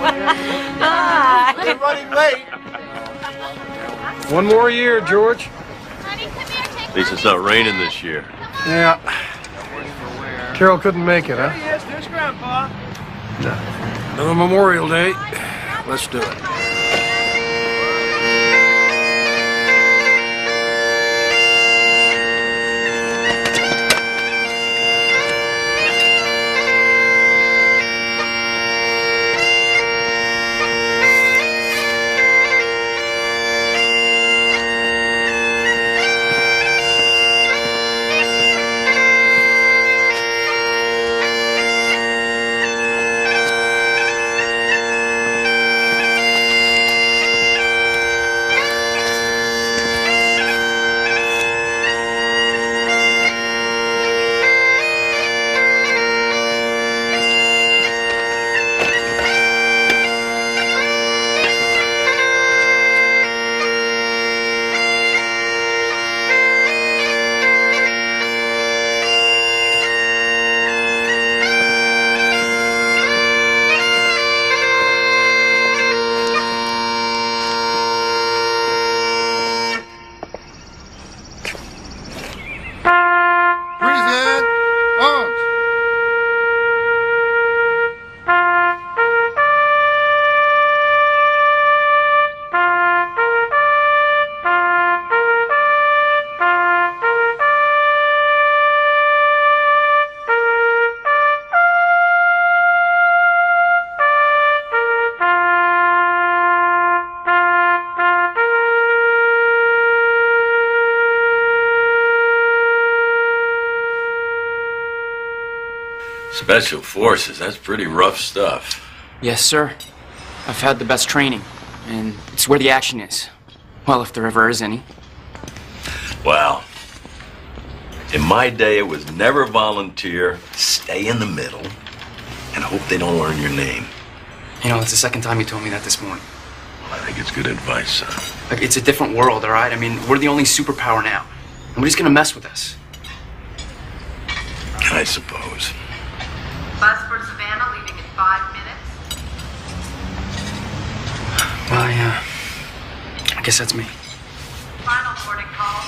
Hi. You're running late. One more year, George. At least it's not raining this year. Yeah. Carol couldn't make it, huh? Yes, there's Grandpa. Another Memorial Day. Let's do it. Special Forces, that's pretty rough stuff. Yes, sir. I've had the best training, and it's where the action is. Well, if there ever is any. Wow. In my day, it was never volunteer, stay in the middle, and hope they don't learn your name. You know, it's the second time you told me that this morning. Well, I think it's good advice, son. Like, it's a different world, all right? I mean, we're the only superpower now. Nobody's gonna mess with us. I suppose. Bus for Savannah leaving in 5 minutes. Well, I guess that's me. Final boarding call.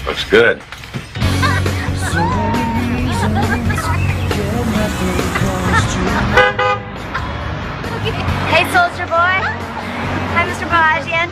Looks good. Hey, soldier boy. Hi, Mr. Bahajian.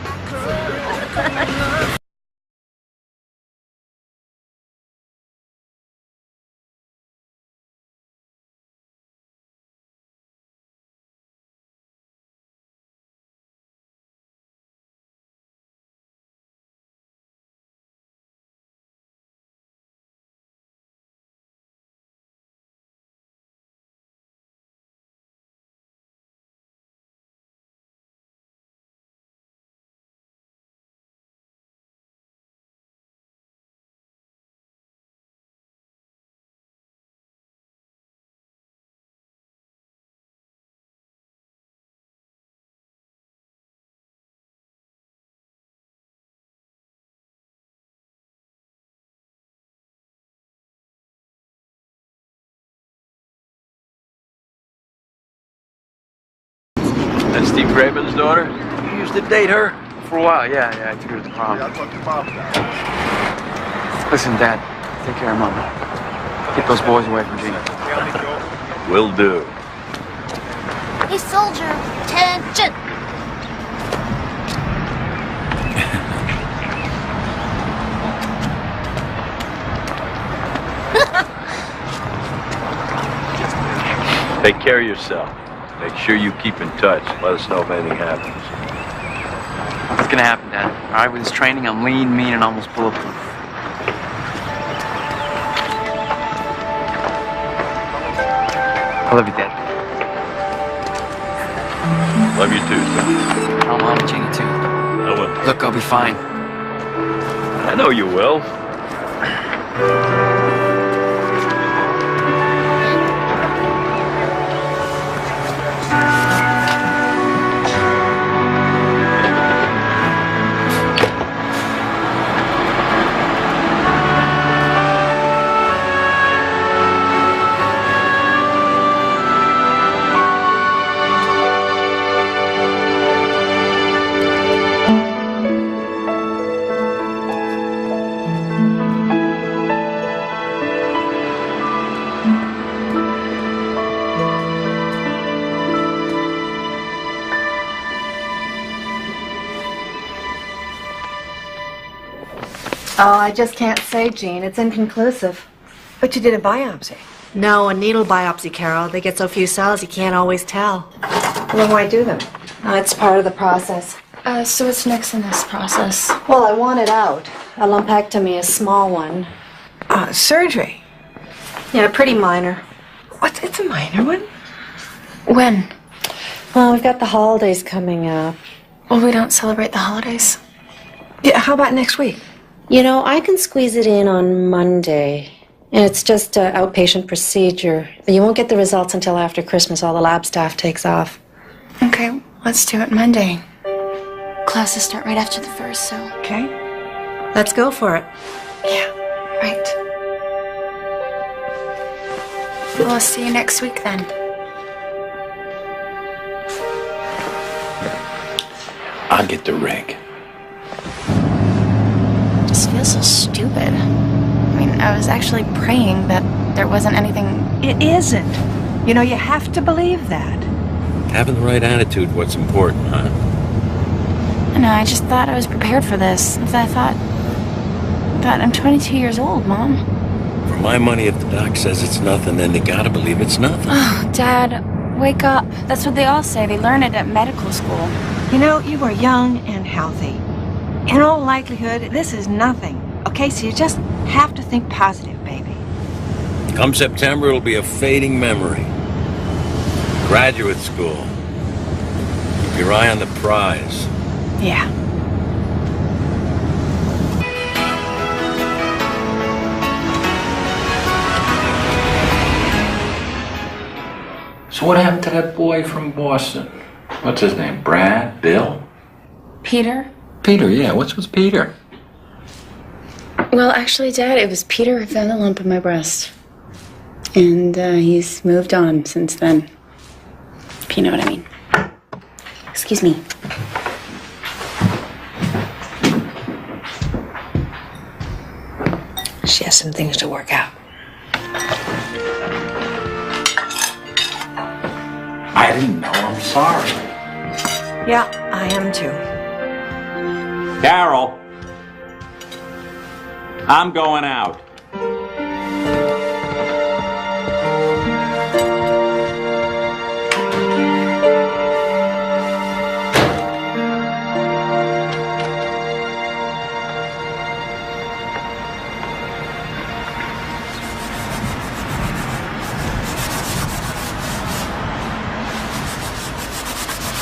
That's Steve Craven's daughter? You used to date her? For a while, yeah, I took her to the prom. I'll talk to Mom about it. Listen, Dad, take care of Mama. Keep those boys away from Gina. Will do. Hey, soldier. Attention. Take care of yourself. Make sure you keep in touch. Let us know if anything happens. What's gonna happen, Dad? All right, with this training, I'm lean, mean, and almost bulletproof. I love you, Dad. Love you too, son. Tell Mom and Gina, too. I will. Look, I'll be fine. I know you will. Oh, I just can't say, Jean. It's inconclusive. But you did a biopsy. No, a needle biopsy, Carol. They get so few cells, you can't always tell. Well, why do them? It's part of the process. So what's next in this process? Well, I want it out. A lumpectomy, a small one. Surgery. Yeah, pretty minor. What? It's a minor one? When? Well, we've got the holidays coming up. Well, we don't celebrate the holidays. Yeah, how about next week? You know, I can squeeze it in on Monday. And it's just an outpatient procedure. But you won't get the results until after Christmas. All the lab staff takes off. Okay, let's do it Monday. Classes start right after the 1st, so... Okay. Let's go for it. Yeah, right. Well, I'll see you next week then. I'll get the rig. It just feels so stupid. I mean, I was actually praying that there wasn't anything... It isn't. You know, you have to believe that. Having the right attitude, what's important, huh? No, I just thought I was prepared for this. I thought I'm 22 years old, Mom. For my money, if the doc says it's nothing, then they gotta believe it's nothing. Oh, Dad, wake up. That's what they all say. They learn it at medical school. You know, you are young and healthy. In all likelihood, this is nothing. Okay, so you just have to think positive, baby. Come September, it'll be a fading memory. Graduate school. Keep your eye on the prize. Yeah. So what happened to that boy from Boston? What's his name? Brad? Bill? Peter? Peter, yeah. What's with Peter? Well, actually, Dad, it was Peter who found the lump in my breast. And he's moved on since then. If you know what I mean. Excuse me. She has some things to work out. I didn't know. I'm sorry. Yeah, I am too. Carol, I'm going out.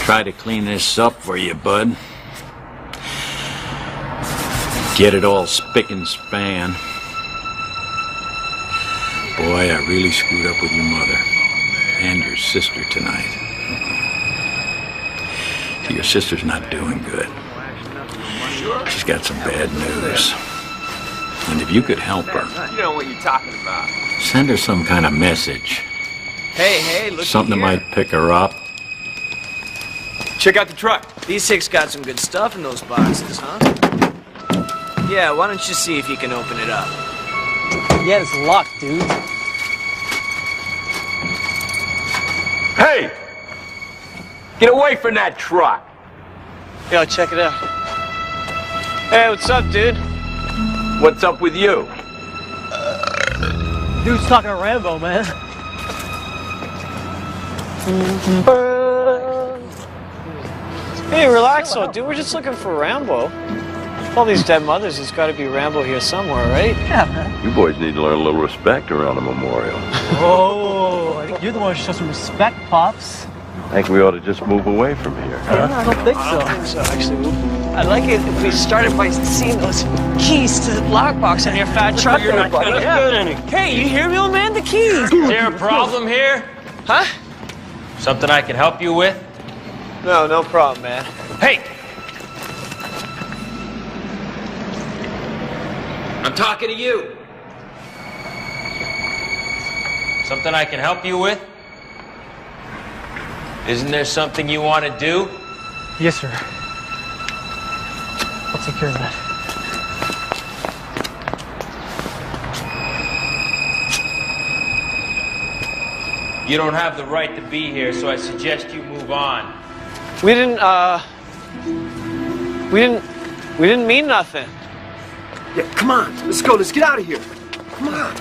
Try to clean this up for you, bud. Get it all spick and span. Boy, I really screwed up with your mother. And your sister tonight. Your sister's not doing good. She's got some bad news. And if you could help her... You know what you're talking about. Send her some kind of message. Hey, look Something that here. might pick her up. Check out the truck. These six got some good stuff in those boxes, huh? Yeah, why don't you see if you can open it up? Yeah, it's locked, dude. Hey! Get away from that truck! Yeah, check it out. Hey, what's up, dude? What's up with you? Dude's talking to Rambo, man. Hey, relax, though, dude. We're just looking for Rambo. All these dead mothers, there's got to be Rambo here somewhere, right? Yeah, man. You boys need to learn a little respect around a memorial. Oh, I think you're the one who should show some respect, Pops. I think we ought to just move away from here. I don't think I so. don't think so, actually. I'd like it if we started by seeing those keys to the lockbox on your fat truck. You're not gonna get any. Hey, you hear me, old man? The keys. Is there a problem here? Huh? Something I can help you with? No problem, man. Hey! I'm talking to you. Something I can help you with? Isn't there something you want to do? Yes, sir. I'll take care of that. You don't have the right to be here, so I suggest you move on. We didn't mean nothing. Yeah, come on. Let's go. Let's get out of here. Come on.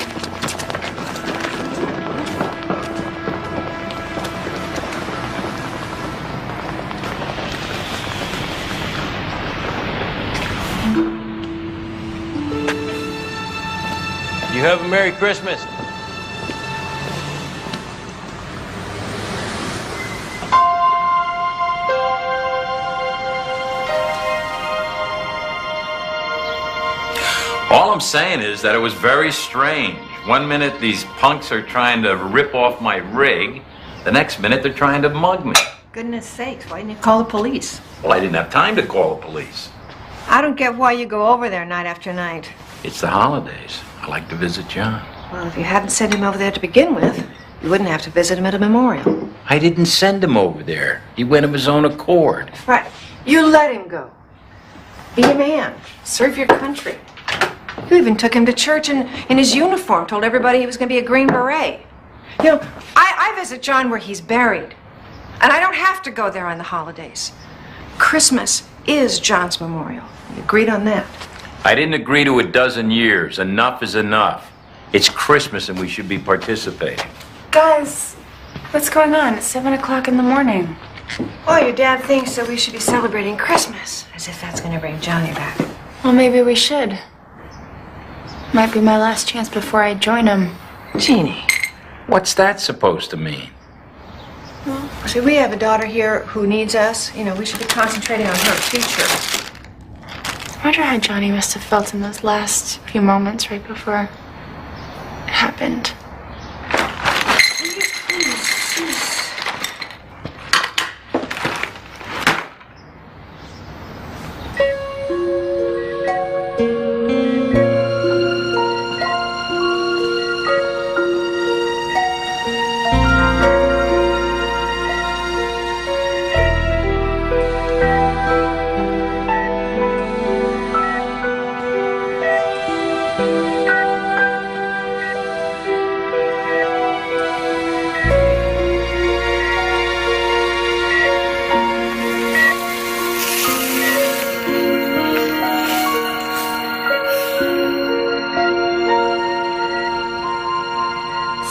You have a Merry Christmas. All I'm saying is that it was very strange. One minute these punks are trying to rip off my rig, the next minute they're trying to mug me. Goodness sakes, why didn't you call the police? Well, I didn't have time to call the police. I don't get why you go over there night after night. It's the holidays. I like to visit John. Well, if you hadn't sent him over there to begin with, you wouldn't have to visit him at a memorial. I didn't send him over there. He went of his own accord. Right. You let him go. Be a man. Serve your country. You even took him to church in his uniform, told everybody he was going to be a Green Beret. You know, I visit John where he's buried. And I don't have to go there on the holidays. Christmas is John's memorial. We agreed on that. I didn't agree to a dozen years. Enough is enough. It's Christmas and we should be participating. Guys, what's going on? It's 7 o'clock in the morning. Oh, your dad thinks that we should be celebrating Christmas. As if that's going to bring Johnny back. Well, maybe we should. Might be my last chance before I join him. Jeannie. What's that supposed to mean? Well, see, we have a daughter here who needs us. You know, we should be concentrating on her future. I wonder how Johnny must have felt in those last few moments right before it happened.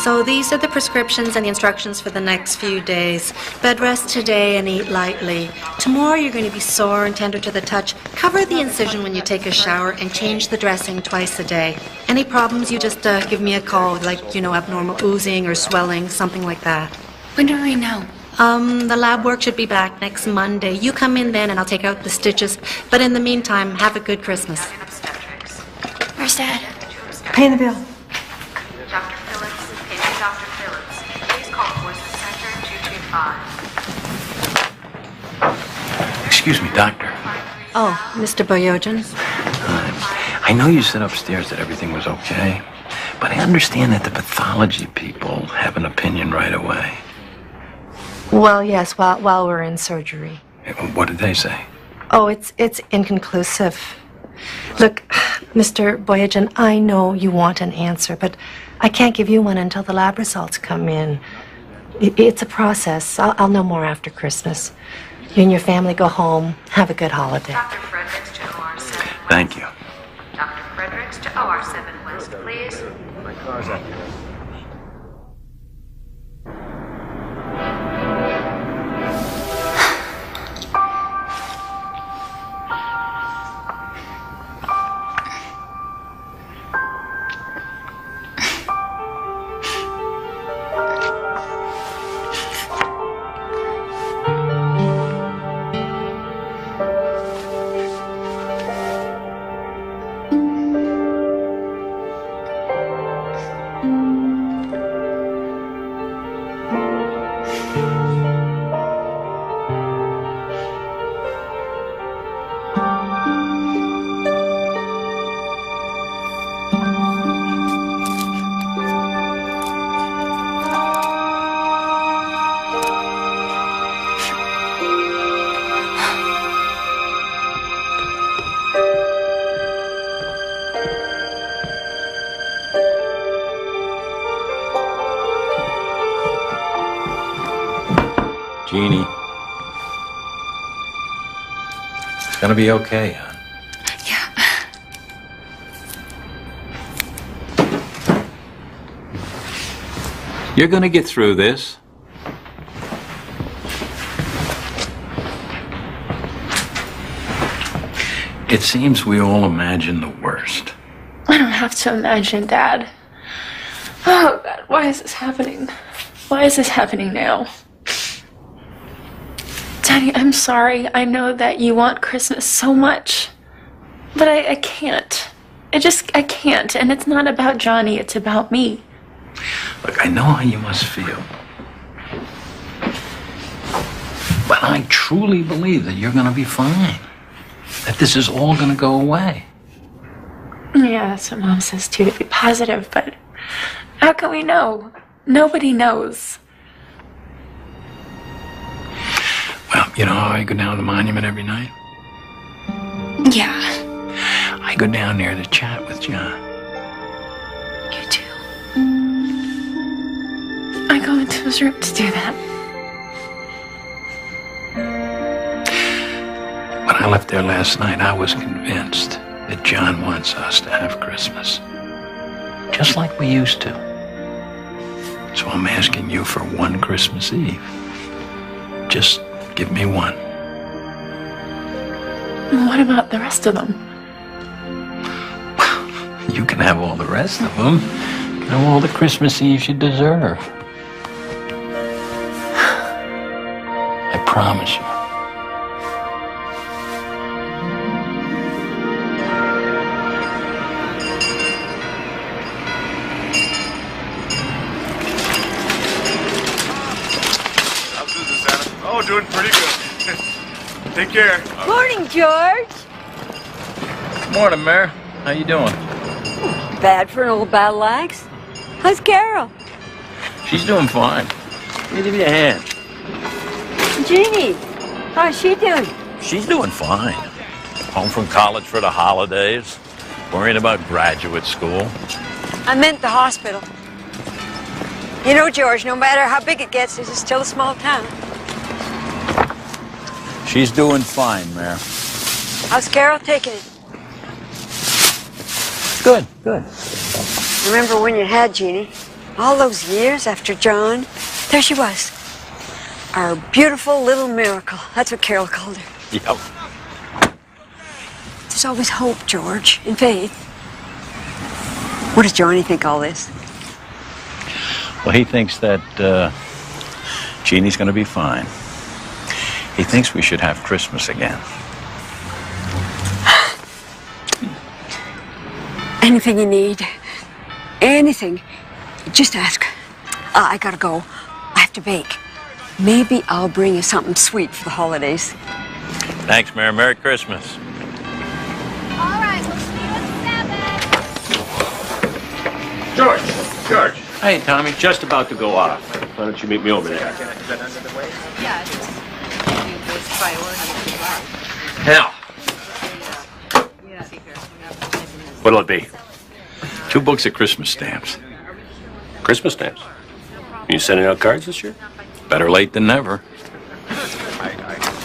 So these are the prescriptions and the instructions for the next few days. Bed rest today and eat lightly. Tomorrow you're going to be sore and tender to the touch. Cover the incision when you take a shower and change the dressing twice a day. Any problems, you just give me a call, like, abnormal oozing or swelling, something like that. When do we know? The lab work should be back next Monday. You come in then and I'll take out the stitches. But in the meantime, have a good Christmas. Where's Dad? Pay the bill. Dr. Phillips, paging Dr. Phillips. Please call Voices Center 225. Excuse me, doctor. Oh, Mr. Boyojin. I know you said upstairs that everything was okay, but I understand that the pathology people have an opinion right away. Well, yes, while we're in surgery. What did they say? Oh, it's inconclusive. Look, Mr. Boyojin, I know you want an answer, but I can't give you one until the lab results come in. It's a process. I'll know more after Christmas. You and your family go home. Have a good holiday. Dr. Fredericks to OR 7 West. Thank you. Dr. Fredericks to OR 7 West, please. My car's out there. Jeannie. It's gonna be okay, hon. Yeah. You're gonna get through this. It seems we all imagine the worst. I don't have to imagine, Dad. Oh, God, why is this happening? Why is this happening now? Daddy, I'm sorry. I know that you want Christmas so much. But I can't. I can't. And it's not about Johnny, it's about me. Look, I know how you must feel. But I truly believe that you're gonna be fine. That this is all gonna go away. Yeah, that's what Mom says too, to be positive, but how can we know? Nobody knows. Well, you know how I go down to the monument every night? Yeah. I go down there to chat with John. You do. I go into his room to do that. When I left there last night, I was convinced that John wants us to have Christmas. Just like we used to. So I'm asking you for one Christmas Eve. Just give me one. What about the rest of them? You can have all the rest of them. You can have all the Christmas Eves you deserve. I promise you. Oh, doing pretty good. Take care. Morning, George. Morning, Mare. How you doing? Bad for an old battle axe. How's Carol? She's doing fine. Let me give you a hand. Jeannie, how's she doing? She's doing fine. Home from college for the holidays. Worrying about graduate school. I meant the hospital. You know, George, no matter how big it gets, it's still a small town. She's doing fine, Mare. How's Carol taking it? Good, good. Remember when you had Jeannie? All those years after John? There she was. Our beautiful little miracle. That's what Carol called her. Yep. There's always hope, George, and faith. What does Johnny think all this? Well, he thinks that Jeannie's going to be fine. He thinks we should have Christmas again. Anything you need, anything, just ask. I gotta go. I have to bake. Maybe I'll bring you something sweet for the holidays. Thanks, Mare. Merry Christmas. All right, we'll see you at 7. George! George! Hey, Tommy. Just about to go off. Why don't you meet me over there? Yeah, just those priorities. Hell! What'll it be? 2 books of Christmas stamps. Christmas stamps. You sending out cards this year? Better late than never.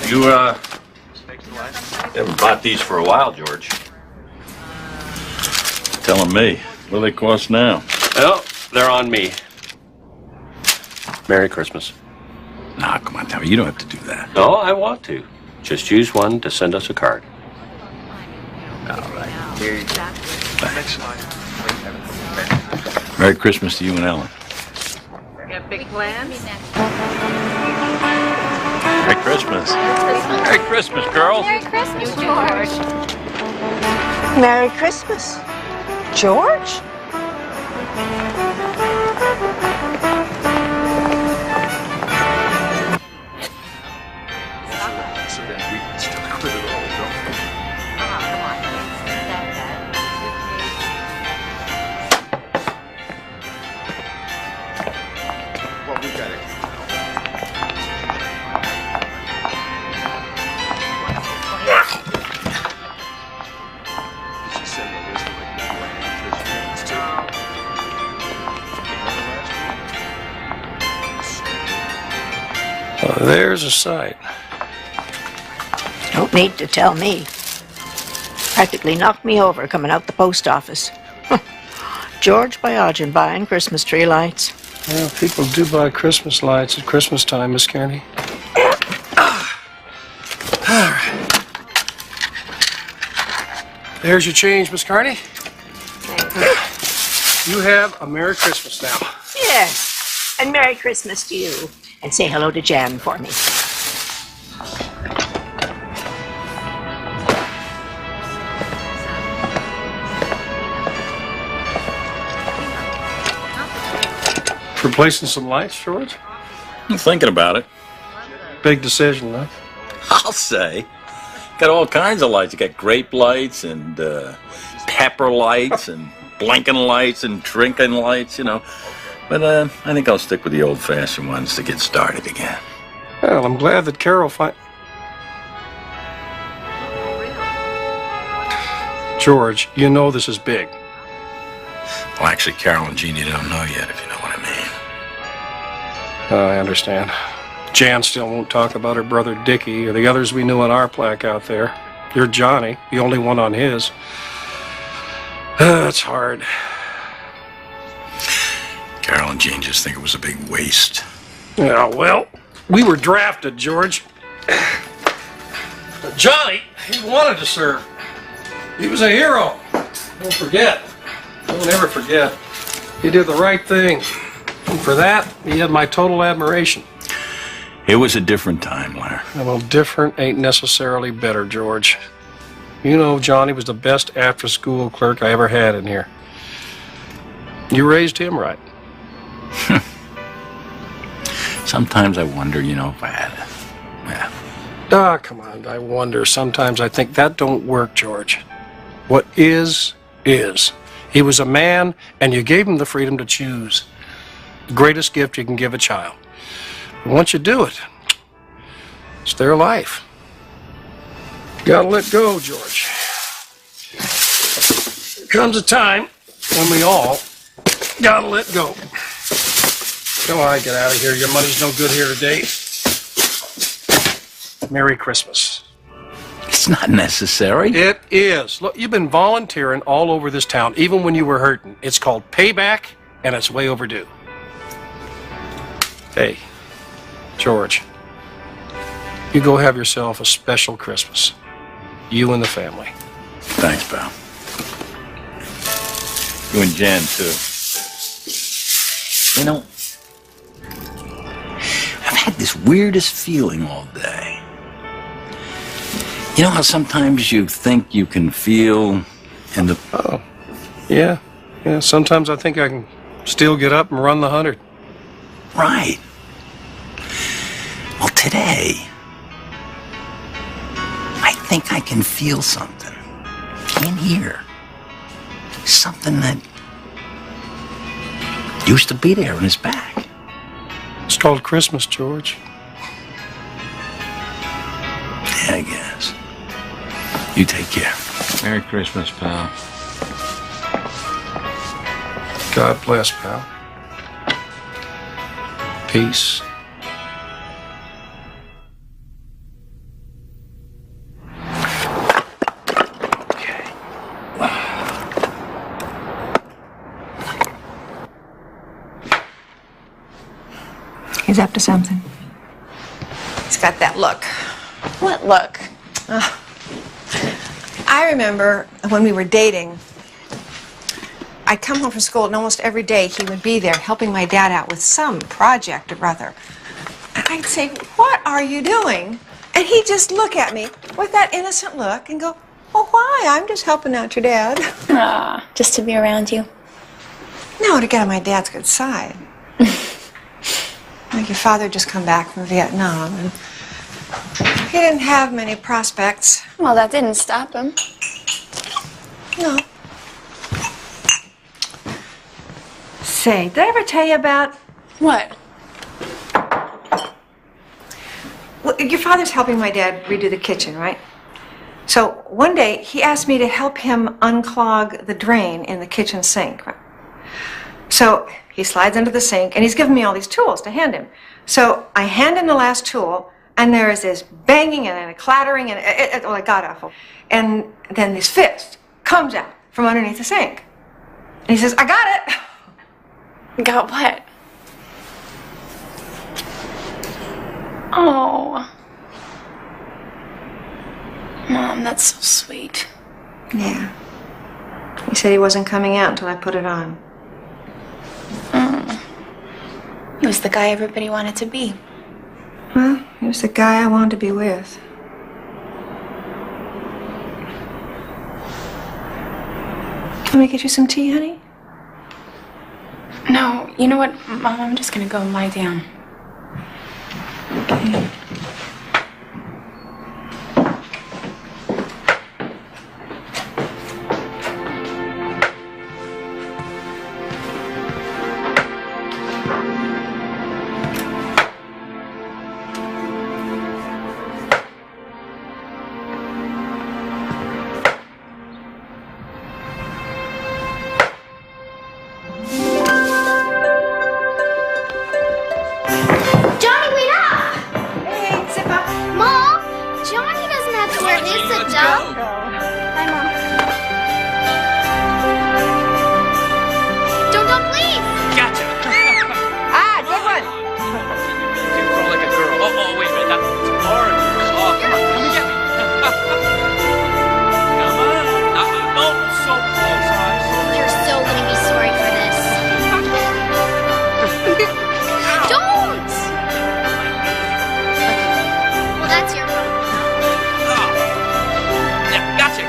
You haven't bought these for a while, George. Telling me. What do they cost now? Well, they're on me. Merry Christmas. Nah, come on, Tommy. You don't have to do that. No, I want to. Just use one to send us a card. All right. Here you go. Thanks. Merry Christmas to you and Ellen. You have big plans? Merry Christmas. Merry Christmas, girls. Merry Christmas, George. Merry Christmas. George? There's a sight. Don't need to tell me. Practically knocked me over coming out the post office. George Biogen buying Christmas tree lights. Well, people do buy Christmas lights at Christmas time, Miss Kearney. All right. There's your change, Miss Kearney. You have a Merry Christmas now. Yes. And Merry Christmas to you. And say hello to Jan for me. Replacing some lights, George? I'm thinking about it. Big decision, huh? I'll say. Got all kinds of lights. You got grape lights and pepper lights and blinking lights and drinking lights, you know. But I think I'll stick with the old-fashioned ones to get started again. Well, I'm glad that Carol George, you know this is big. Well, actually, Carol and Jeannie don't know yet, if you know what I mean. I understand. Jan still won't talk about her brother Dickie or the others we knew on our plaque out there. You're Johnny, the only one on his. That's hard. Carol and Jean just think it was a big waste. Yeah, well, we were drafted, George. Johnny, he wanted to serve. He was a hero. Don't forget. Don't ever forget. He did the right thing. And for that, he had my total admiration. It was a different time, Larry. Well, different ain't necessarily better, George. You know Johnny was the best after-school clerk I ever had in here. You raised him right. Sometimes I wonder, you know, if I had it. Yeah. Ah, come on, I wonder. Sometimes I think that don't work, George. What is, is. He was a man, and you gave him the freedom to choose. The greatest gift you can give a child. And once you do it, it's their life. You gotta let go, George. There comes a time when we all gotta let go. Come on, get out of here. Your money's no good here today. Merry Christmas. It's not necessary. It is. Look, you've been volunteering all over this town, even when you were hurting. It's called payback, and it's way overdue. Hey, George, you go have yourself a special Christmas. You and the family. Thanks, pal. You and Jan, too. You know, I've had this weirdest feeling all day. You know how sometimes you think you can feel in the... Oh, yeah. Yeah, sometimes I think I can still get up and run the 100. Right. Well, today, I think I can feel something in here. Something that used to be there in his back. It's called Christmas, George. Yeah, I guess. You take care. Merry Christmas, pal. God bless, pal. Peace. He's up to something. He's got that look. What look? I remember when we were dating, I'd come home from school and almost every day he would be there helping my dad out with some project or other. And I'd say, "What are you doing?" And he'd just look at me with that innocent look and go, "Oh, why? I'm just helping out your dad." Just to be around you? No, to get on my dad's good side. Like your father had just come back from Vietnam, and he didn't have many prospects. Well, that didn't stop him. No. Say, did I ever tell you about... What? Well, your father's helping my dad redo the kitchen, right? So one day, he asked me to help him unclog the drain in the kitchen sink. So he slides under the sink, and he's giving me all these tools to hand him. So I hand him the last tool, and there is this banging and a clattering, and it got awful. And then this fist comes out from underneath the sink. And he says, "I got it." Got what? Oh. Mom, that's so sweet. Yeah. He said he wasn't coming out until I put it on. He was the guy everybody wanted to be. Well, he was the guy I wanted to be with. Let me get you some tea, honey? No, you know what, Mom? I'm just gonna go and lie down. Okay. Johnny, wait up! Hey, zip up. Mom, Johnny doesn't have to wear his zip up. Hi, Mom. Don't, please. Gotcha. Ah, good one. You crawl like a girl. Oh, wait a minute. That's hard. Oh, come on. Come and get me. Come on. Oh, so close, eyes. You're so gonna be sorry for this. Don't! Well, that's your problem. Yeah, gotcha.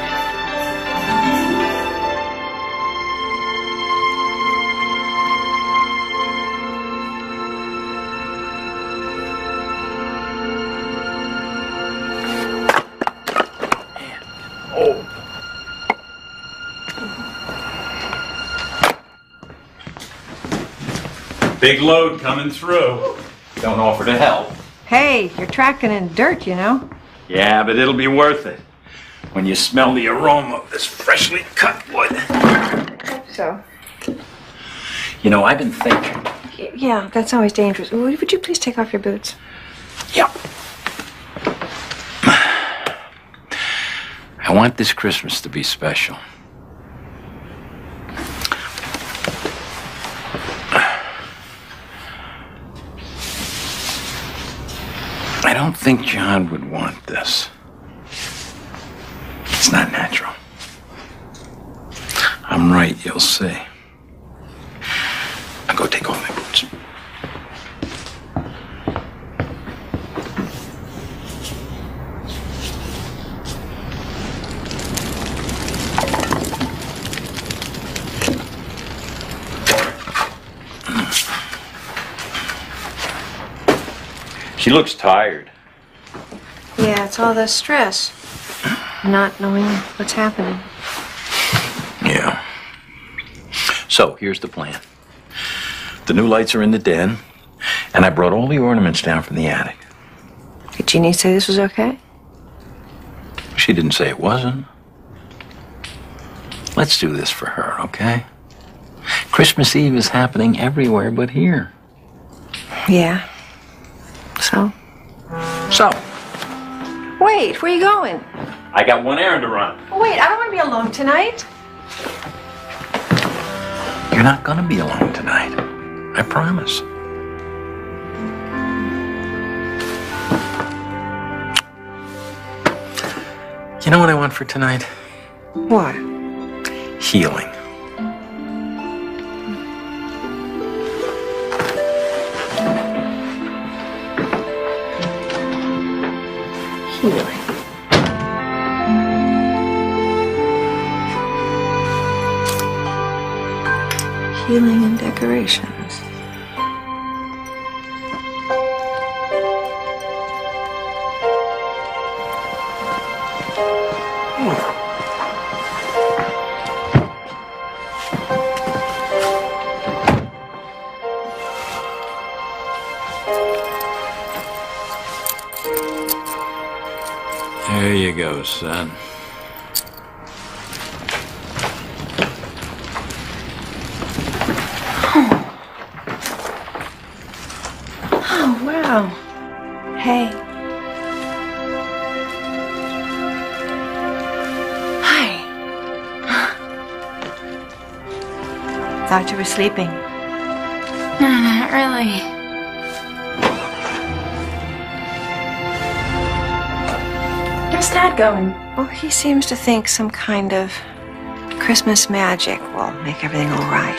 Big load coming through. Don't offer to help. Hey, you're tracking in dirt, you know. Yeah, but it'll be worth it when you smell the aroma of this freshly cut wood. Hope so. You know, I've been thinking. Yeah, that's always dangerous. Would you please take off your boots? Yep. I want this Christmas to be special. I don't think John would want this. It's not natural. I'm right, you'll see. I'll go take off my boots. She looks tired. Yeah, it's all the stress. Not knowing what's happening. Yeah. So, here's the plan. The new lights are in the den, and I brought all the ornaments down from the attic. Did Jeannie say this was okay? She didn't say it wasn't. Let's do this for her, okay? Christmas Eve is happening everywhere but here. Yeah. So? So? Wait, where are you going? I got one errand to run. Wait, I don't want to be alone tonight. You're not gonna be alone tonight. I promise. You know what I want for tonight? What? Healing. Healing. Healing and decorations. There you go, son. Oh, wow. Hey. Hi. Thought you were sleeping. No, not really. Where's Dad going? Well, he seems to think some kind of Christmas magic will make everything all right.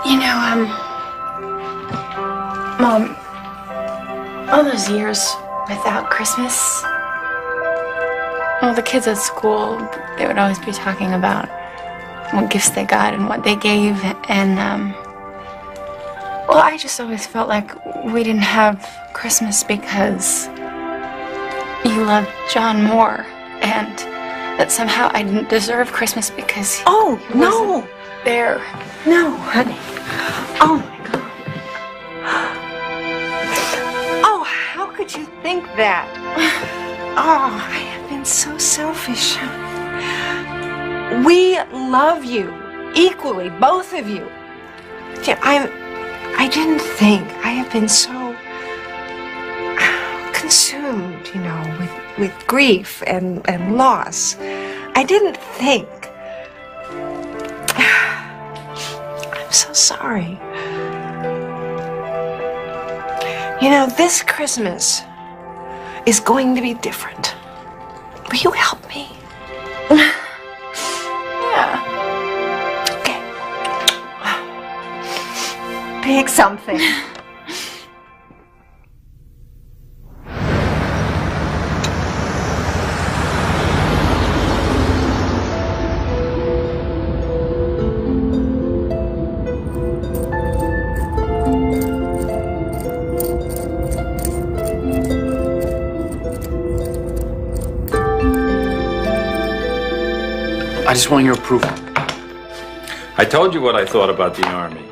You know, Mom, all those years without Christmas, all the kids at school, they would always be talking about what gifts they got and what they gave, and, well, I just always felt like we didn't have Christmas because you loved John more, and that somehow I didn't deserve Christmas because he wasn't there. No, honey. Oh, my God. Oh, how could you think that? Oh, I have been so selfish. We love you equally, both of you. I didn't think. I have been so consumed, you know, with grief and loss. I didn't think. I'm so sorry. You know, this Christmas is going to be different. Will you help me? Yeah. Okay. Pick something. I just want your approval. I told you what I thought about the Army.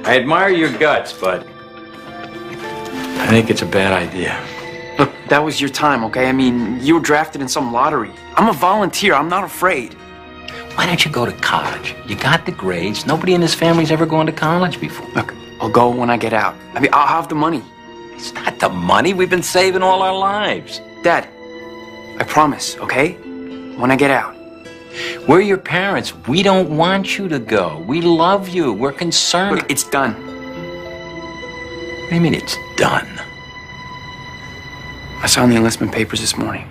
I admire your guts, but I think it's a bad idea. Look, that was your time, okay? I mean, you were drafted in some lottery. I'm a volunteer. I'm not afraid. Why don't you go to college? You got the grades. Nobody in this family's ever gone to college before. Look, I'll go when I get out. I mean, I'll have the money. It's not the money. We've been saving all our lives. Dad, I promise, okay? When I get out. We're your parents. We don't want you to go. We love you. We're concerned. Look, it's done. What do you mean it's done? I saw in the enlistment papers this morning.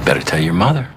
Better tell your mother.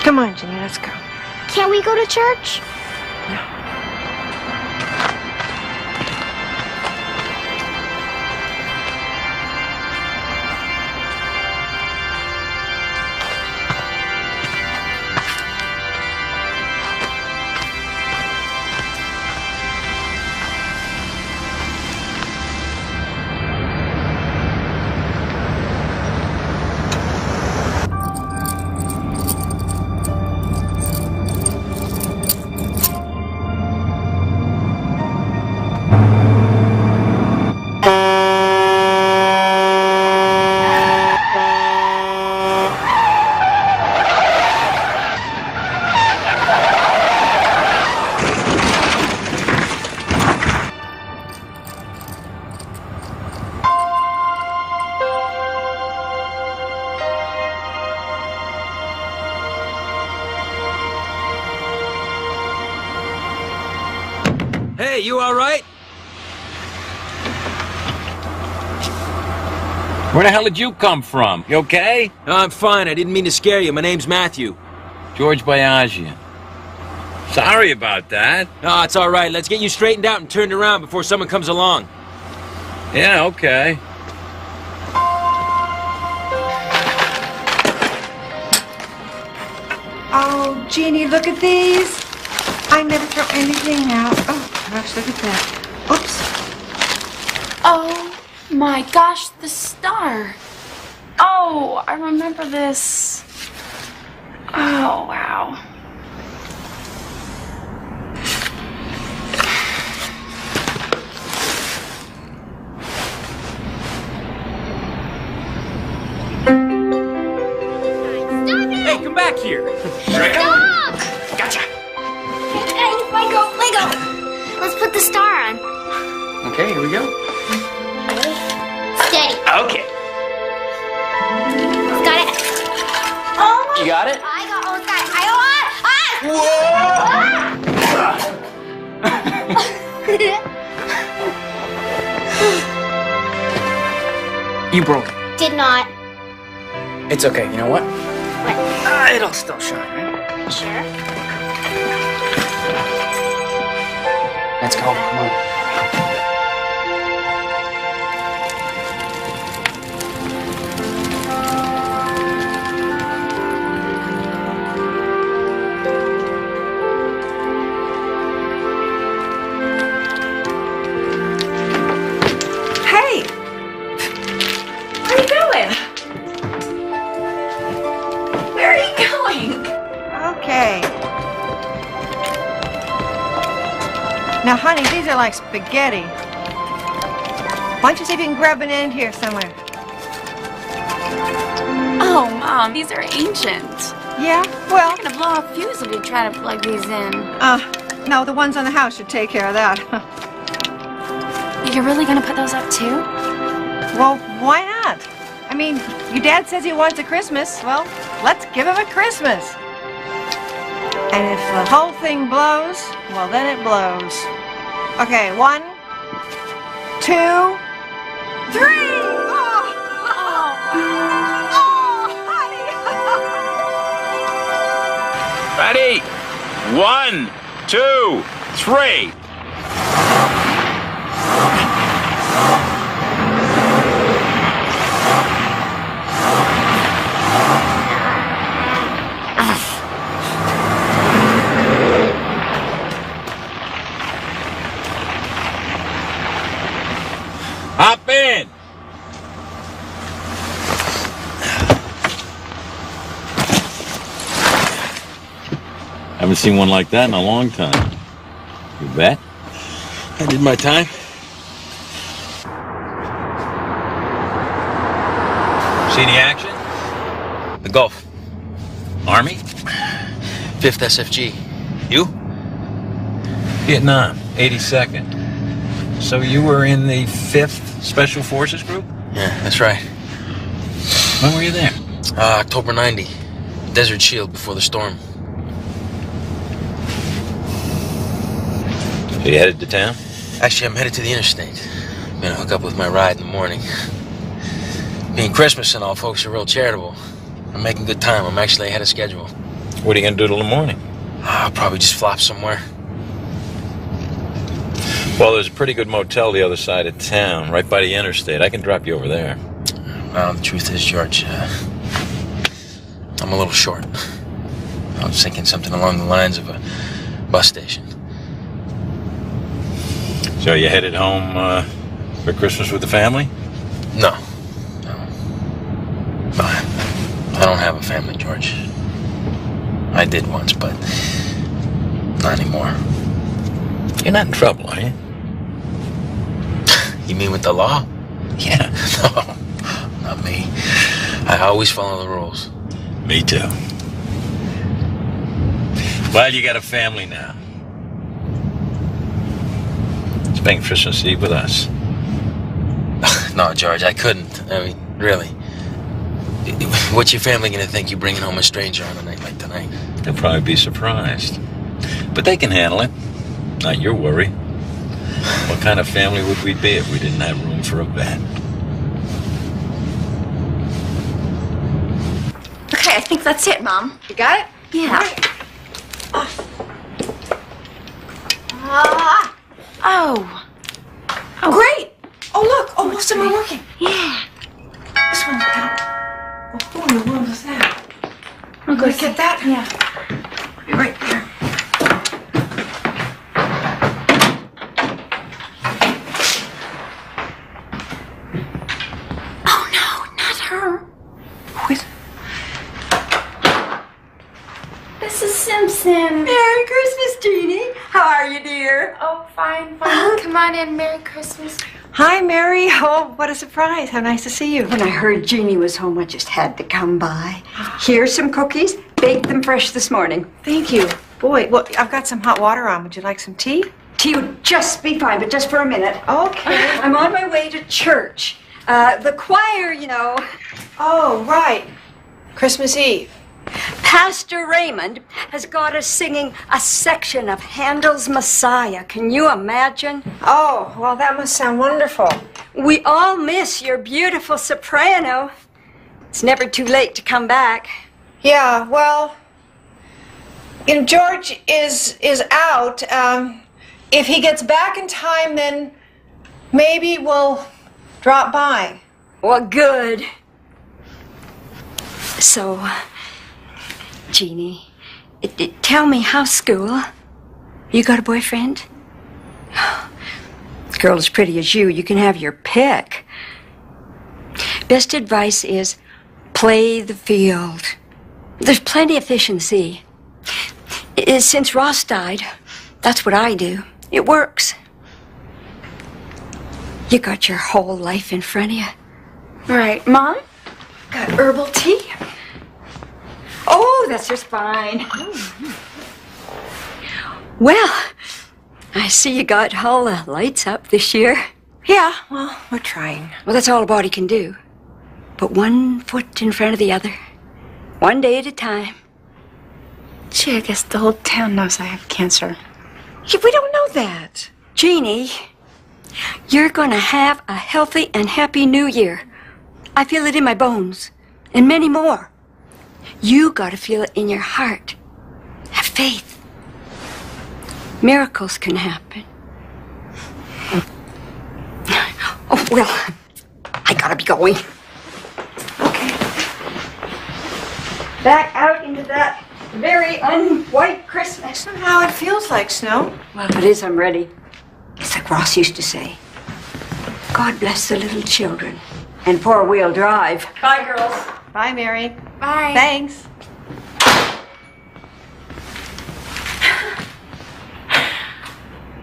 Come on, Jenny, let's go. Can't we go to church? Hey, you all right? Where the hell did you come from? You okay? No, I'm fine. I didn't mean to scare you. My name's Matthew. George Bayagian. Sorry about that. No, it's all right. Let's get you straightened out and turned around before someone comes along. Yeah, okay. Oh, Jeannie, look at these. I never throw anything out. Oh, gosh, look at that. Oops. Oh my gosh, the star. Oh, I remember this. Oh, wow. Hey, come back here. Stop! Gotcha. Hey, Lego. Let's put the star on. Okay, here we go. Ready? Steady. Okay. Got it. Oh! You got it? I almost got it. You broke it. Did not. It's okay. You know what? What? It'll still shine, right? Sure. Let's go. Come on. Hey! Where are you going? Where are you going? Okay. Now, honey, these are like spaghetti. Why don't you see if you can grab an end here somewhere? Oh, Mom, these are ancient. Yeah? Well... We're gonna blow a fuse if we try to plug these in. No, the ones on the house should take care of that. You're really gonna put those up too? Well, why not? I mean, your dad says he wants a Christmas. Well, let's give him a Christmas. And if the whole thing blows, well, then it blows. Okay, 1, 2, 3! Ready? 1, 2, 3. Hop in. Haven't seen one like that in a long time. You bet. I did my time. See any action? The Gulf. Army? 5th SFG. You? Vietnam, 82nd. So you were in the 5th Special Forces Group? Yeah, that's right. When were you there? October 90. Desert Shield before the storm. So you headed to town? Actually, I'm headed to the interstate. Gonna hook up with my ride in the morning. Being Christmas and all, folks are real charitable. I'm making good time. I'm actually ahead of schedule. What are you gonna do till the morning? I'll probably just flop somewhere. Well, there's a pretty good motel the other side of town, right by the interstate. I can drop you over there. Well, the truth is, George, I'm a little short. I was thinking something along the lines of a bus station. So you headed home for Christmas with the family? No. I don't have a family, George. I did once, but not anymore. You're not in trouble, are you? You mean with the law? Yeah. No, not me. I always follow the rules. Me too. Well, you got a family now. Spend Christmas Eve with us. No, George, I couldn't. I mean, really. What's your family gonna think you bringing home a stranger on a night like tonight? They'll probably be surprised. But they can handle it. Not your worry. What kind of family would we be if we didn't have room for a vet? Okay, I think that's it, Mom. You got it? Yeah. Oh. Great! Oh, look. Oh, most of them are working. Yeah. This one's out. Well, who in the world is that? I'll Go get that? Yeah. Be right there. Oh, no, not her. Who is Mrs. Simpson. Merry Christmas, Jeannie. How are you, dear? Oh, fine, fine. Come on in. Merry Christmas. Hi, Mary. Oh, what a surprise. How nice to see you. When I heard Jeannie was home, I just had to come by. Here's some cookies. Baked them fresh this morning. Thank you. Boy, well, I've got some hot water on. Would you like some tea? Tea would just be fine, but just for a minute. Okay. I'm on my way to church. The choir, you know. Oh, right. Christmas Eve. Pastor Raymond has got us singing a section of Handel's Messiah. Can you imagine? Oh, well, that must sound wonderful. We all miss your beautiful soprano. It's never too late to come back. Yeah, well, George is out. If he gets back in time, then maybe we'll drop by. Well, good. So, Jeannie, tell me, how's school? You got a boyfriend? Girl as pretty as you can have your pick. Best advice is play the field. There's plenty of fish in the sea. Since Ross died, that's what I do. It works. You got your whole life in front of you. Right. Mom? Got herbal tea? Oh, that's just fine. Well, I see you got all the lights up this year. Yeah, well, we're trying. Well, that's all a body can do. Put one foot in front of the other. One day at a time. Gee, I guess the whole town knows I have cancer. Yeah, we don't know that. Jeannie, you're gonna have a healthy and happy new year. I feel it in my bones. And many more. You gotta feel it in your heart. Have faith. Miracles can happen. Oh, well, I gotta be going. Okay. Back out into that very unwhite Christmas. Somehow it feels like snow. Well, if it is, I'm ready. It's like Ross used to say. God bless the little children. And four-wheel drive. Bye, girls. Bye, Mary. Bye. Thanks.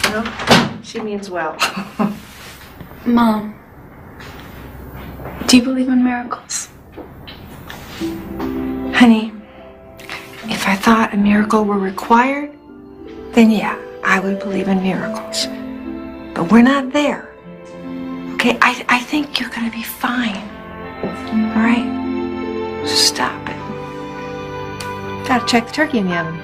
Well, she means well. Mom, do you believe in miracles? Honey, if I thought a miracle were required, then yeah, I would believe in miracles. But we're not there. Okay, I think you're gonna be fine. All right? Just stop it. Gotta check the turkey in the oven.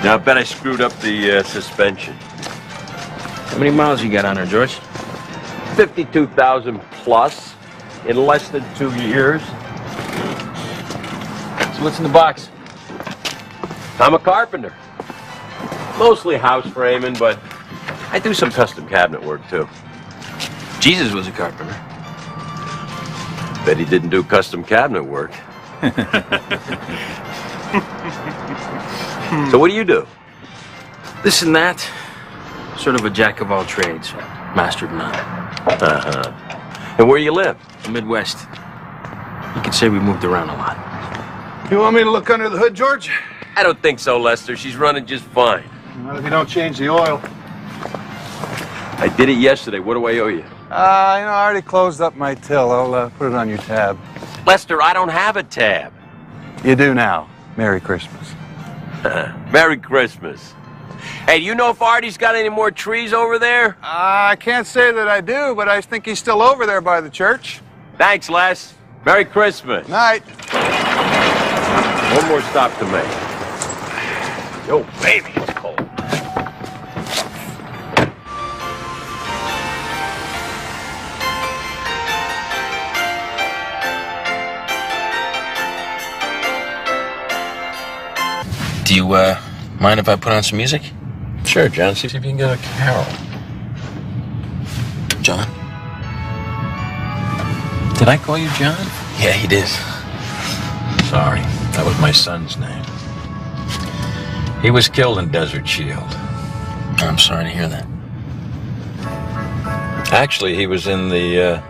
Now, I bet I screwed up the suspension. How many miles you got on her, George? 52,000 plus in less than 2 years. So what's in the box? I'm a carpenter. Mostly house framing, but I do some custom cabinet work, too. Jesus was a carpenter. Bet he didn't do custom cabinet work. So what do you do? This and that. Sort of a jack of all trades. Master of none. Uh-huh. And where you live? The Midwest. You could say we moved around a lot. You want me to look under the hood, George? I don't think so, Lester. She's running just fine. Not if you don't change the oil. I did it yesterday. What do I owe you? I already closed up my till. I'll put it on your tab. Lester, I don't have a tab. You do now. Merry Christmas. Merry Christmas. Hey, do you know if Artie's got any more trees over there? I can't say that I do, but I think he's still over there by the church. Thanks, Les. Merry Christmas. Night. One more stop to make. Yo, baby, it's cold. you mind if I put on some music? Sure, John. See if you can get a carol. John? Did I call you John? Yeah, he did. Sorry. That was my son's name. He was killed in Desert Shield. I'm sorry to hear that. Actually, he was in the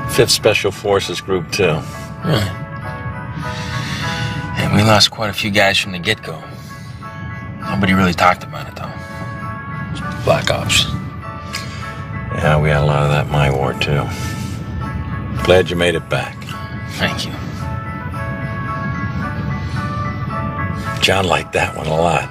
5th Special Forces Group, too. Really? And we lost quite a few guys from the get-go. Nobody really talked about it, though. Black Ops. Yeah, we had a lot of that in my war, too. Glad you made it back. Thank you. John liked that one a lot.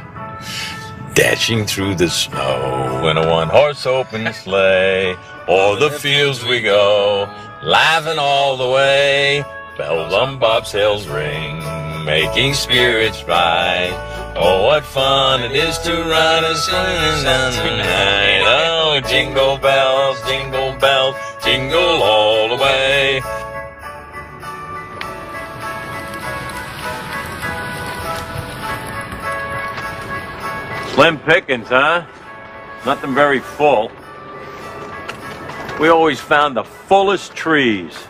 Dashing through the snow in a one-horse open sleigh, o'er the fields we go, laughing all the way. Bells on bobtails ring, making spirits bright. Oh, what fun it is to ride a sleighing down the night. Oh, jingle bells, jingle all the way. Slim pickings, huh? Nothing very full. We always found the fullest trees.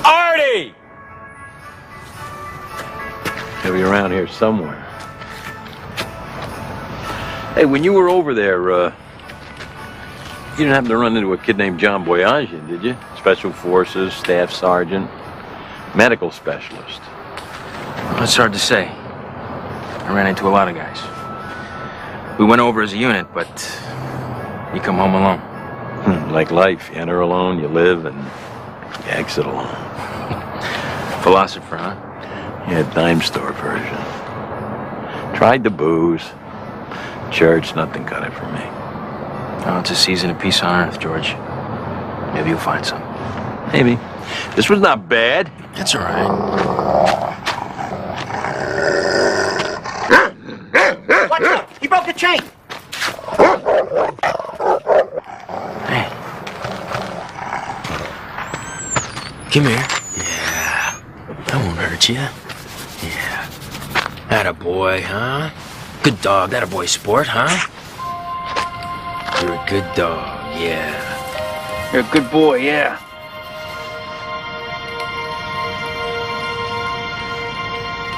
Artie! He'll be around here somewhere. Hey, when you were over there, you didn't happen to run into a kid named John Boyajian, did you? Special Forces, Staff Sergeant, medical specialist. It's hard to say. I ran into a lot of guys. We went over as a unit, but you come home alone. Like life. You enter alone, you live, and you exit alone. Philosopher, huh? Yeah, dime store version. Tried the booze. Church, nothing cut it for me. Oh, it's a season of peace on earth, George. Maybe you'll find some. Maybe. This was not bad. That's all right. Watch out! He broke the chain! Hey. Come here. Yeah. That won't hurt you. Yeah. Attaboy, huh? Good dog. Attaboy sport, huh? You're a good dog, yeah. You're a good boy, yeah.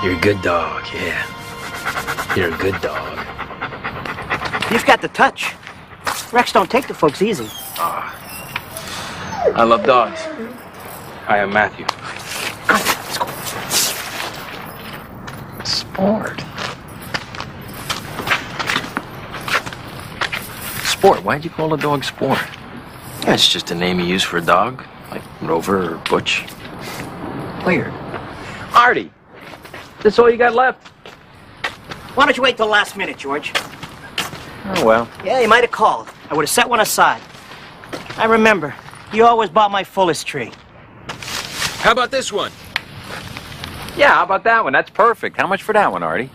You're a good dog, yeah. You're a good dog. You've got the touch. Rex don't take the folks easy. I love dogs. I am Matthew. Come on, let's go. Sport. Sport? Why'd you call a dog Sport? Yeah, it's just a name you use for a dog, like Rover or Butch. Weird. Artie, this all you got left? Why don't you wait till the last minute, George? Oh, well. Yeah, you might have called. I would have set one aside. I remember. You always bought my fullest tree. How about this one? Yeah, how about that one? That's perfect. How much for that one, Artie?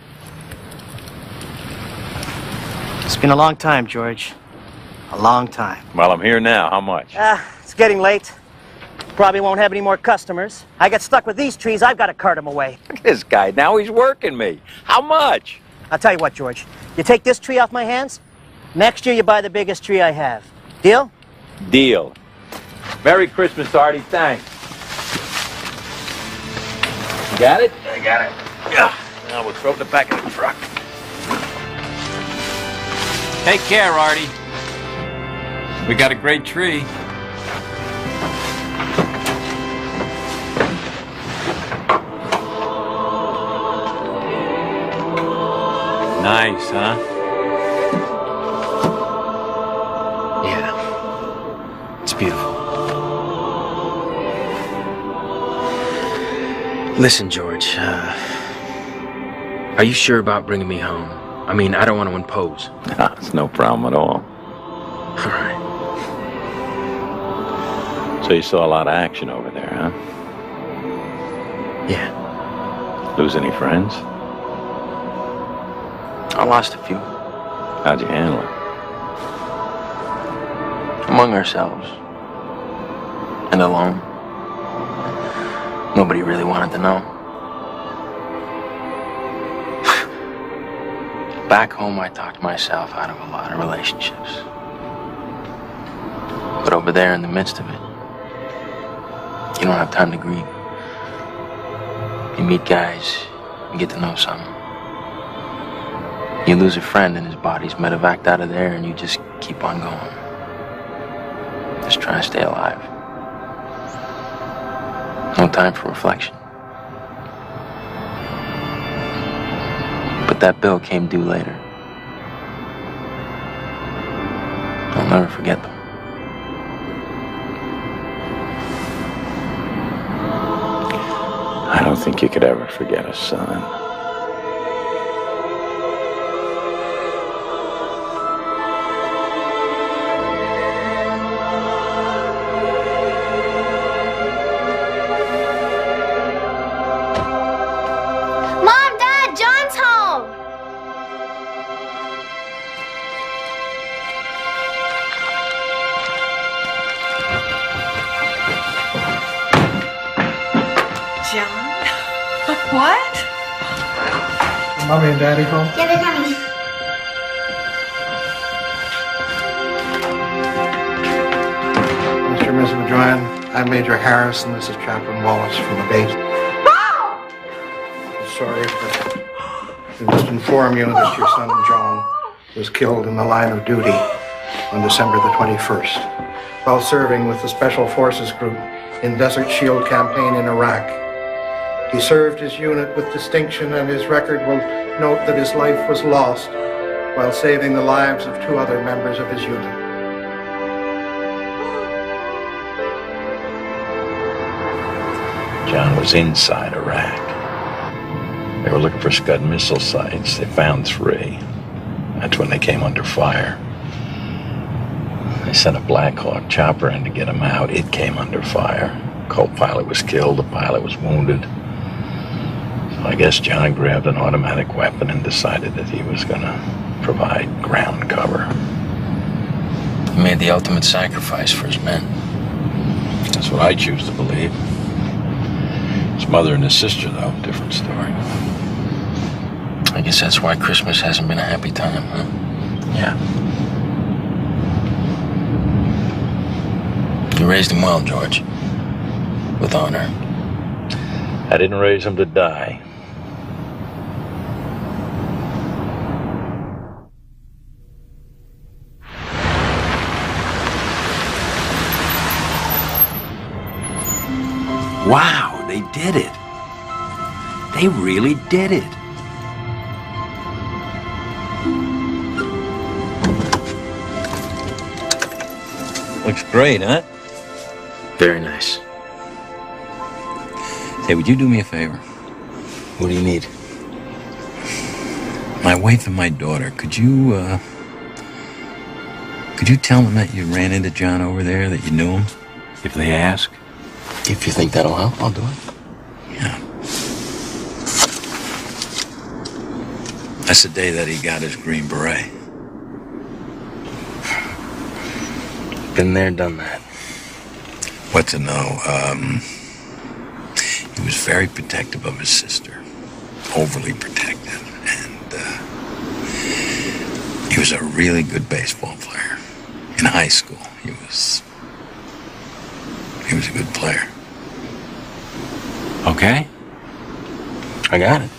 It's been a long time, George. A long time. Well, I'm here now. How much? It's getting late. Probably won't have any more customers. I got stuck with these trees. I've got to cart them away. Look at this guy. Now he's working me. How much? I'll tell you what, George. You take this tree off my hands, next year you buy the biggest tree I have. Deal? Deal. Merry Christmas, Artie. Thanks. You got it? I got it. Yeah. Now we'll throw it in the back of the truck. Take care, Artie. We got a great tree. Nice, huh? Yeah. It's beautiful. Listen, George, are you sure about bringing me home? I mean, I don't want to impose. Nah, it's no problem at all. All right. So you saw a lot of action over there, huh? Yeah. Lose any friends? I lost a few. How'd you handle it? Among ourselves. And alone. Nobody really wanted to know. Back home, I talked myself out of a lot of relationships. But over there, in the midst of it, you don't have time to grieve. You meet guys, you get to know some. You lose a friend and his body's medevaced out of there, and you just keep on going. Just trying to stay alive. No time for reflection. But that bill came due later. I'll never forget them. I don't think you could ever forget us, son. Mom, Dad, John's home. John? What? Mommy and Daddy home? Yeah, they're coming. Mr. and Mrs. McJoyan, I'm Major Harris, and this is Chaplain Wallace from the base. Sorry, but we must inform you that your son John was killed in the line of duty on December the 21st while serving with the Special Forces Group in Desert Shield campaign in Iraq. He served his unit with distinction, and his record will note that his life was lost while saving the lives of 2 other members of his unit. John was inside Iraq. They were looking for Scud missile sites. They found 3. That's when they came under fire. They sent a Black Hawk chopper in to get him out. It came under fire. Co-pilot was killed. The pilot was wounded. So I guess John grabbed an automatic weapon and decided that he was going to provide ground cover. He made the ultimate sacrifice for his men. That's what I choose to believe. His mother and his sister, though, different story. I guess that's why Christmas hasn't been a happy time, huh? Yeah. You raised him well, George. With honor. I didn't raise him to die. Wow, they did it. They really did it. Looks great, huh? Very nice. Hey, would you do me a favor? What do you need? My wife and my daughter, could you tell them that you ran into John over there, that you knew him? If they ask? If you think that'll help, I'll do it. Yeah. That's the day that he got his Green Beret. Been there, done that. What to know? He was very protective of his sister. Overly protective. And he was a really good baseball player. In high school, he was a good player. Okay? I got it.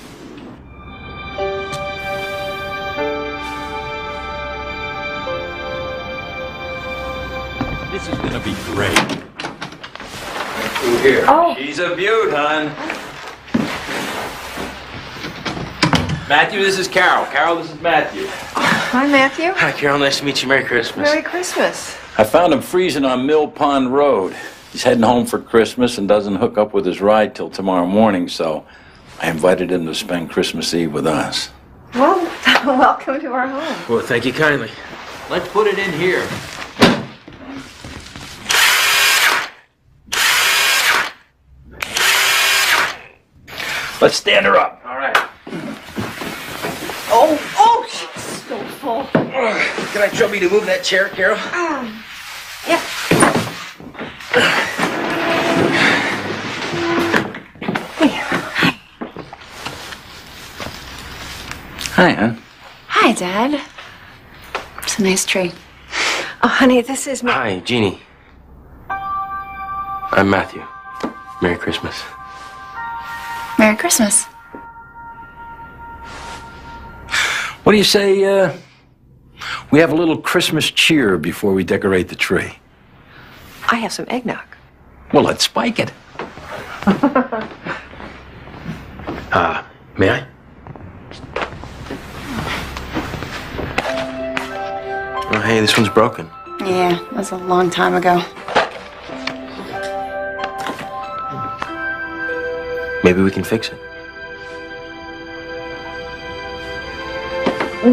This is gonna be great. Here. Oh. She's a beaut, hon. Matthew, this is Carol. Carol, this is Matthew. Hi, Matthew. Hi, Carol. Nice to meet you. Merry Christmas. Merry Christmas. I found him freezing on Mill Pond Road. He's heading home for Christmas and doesn't hook up with his ride till tomorrow morning, so I invited him to spend Christmas Eve with us. Well, welcome to our home. Well, thank you kindly. Let's put it in here. Let's stand her up. All right. Oh, she's so full. Can I trouble you to move that chair, Carol? Yeah. Hi, hon. Hi. Hi, Dad. It's a nice tree. Oh, honey, this is me. Hi, Jeannie. I'm Matthew. Merry Christmas. Merry Christmas. What do you say, we have a little Christmas cheer before we decorate the tree? I have some eggnog. Well, let's spike it. May I? Oh, hey, this one's broken. Yeah, that was a long time ago. Maybe we can fix it.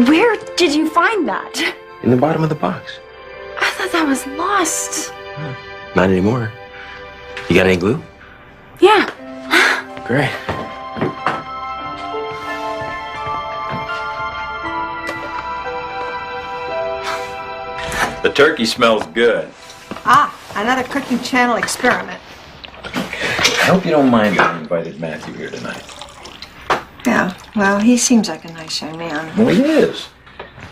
Where did you find that? In the bottom of the box. I thought that was lost. Not anymore. You got any glue? Yeah. Great. The turkey smells good. Ah, another cooking channel experiment. I hope you don't mind that I invited Matthew here tonight. Yeah, well, he seems like a nice young man. Well, he is.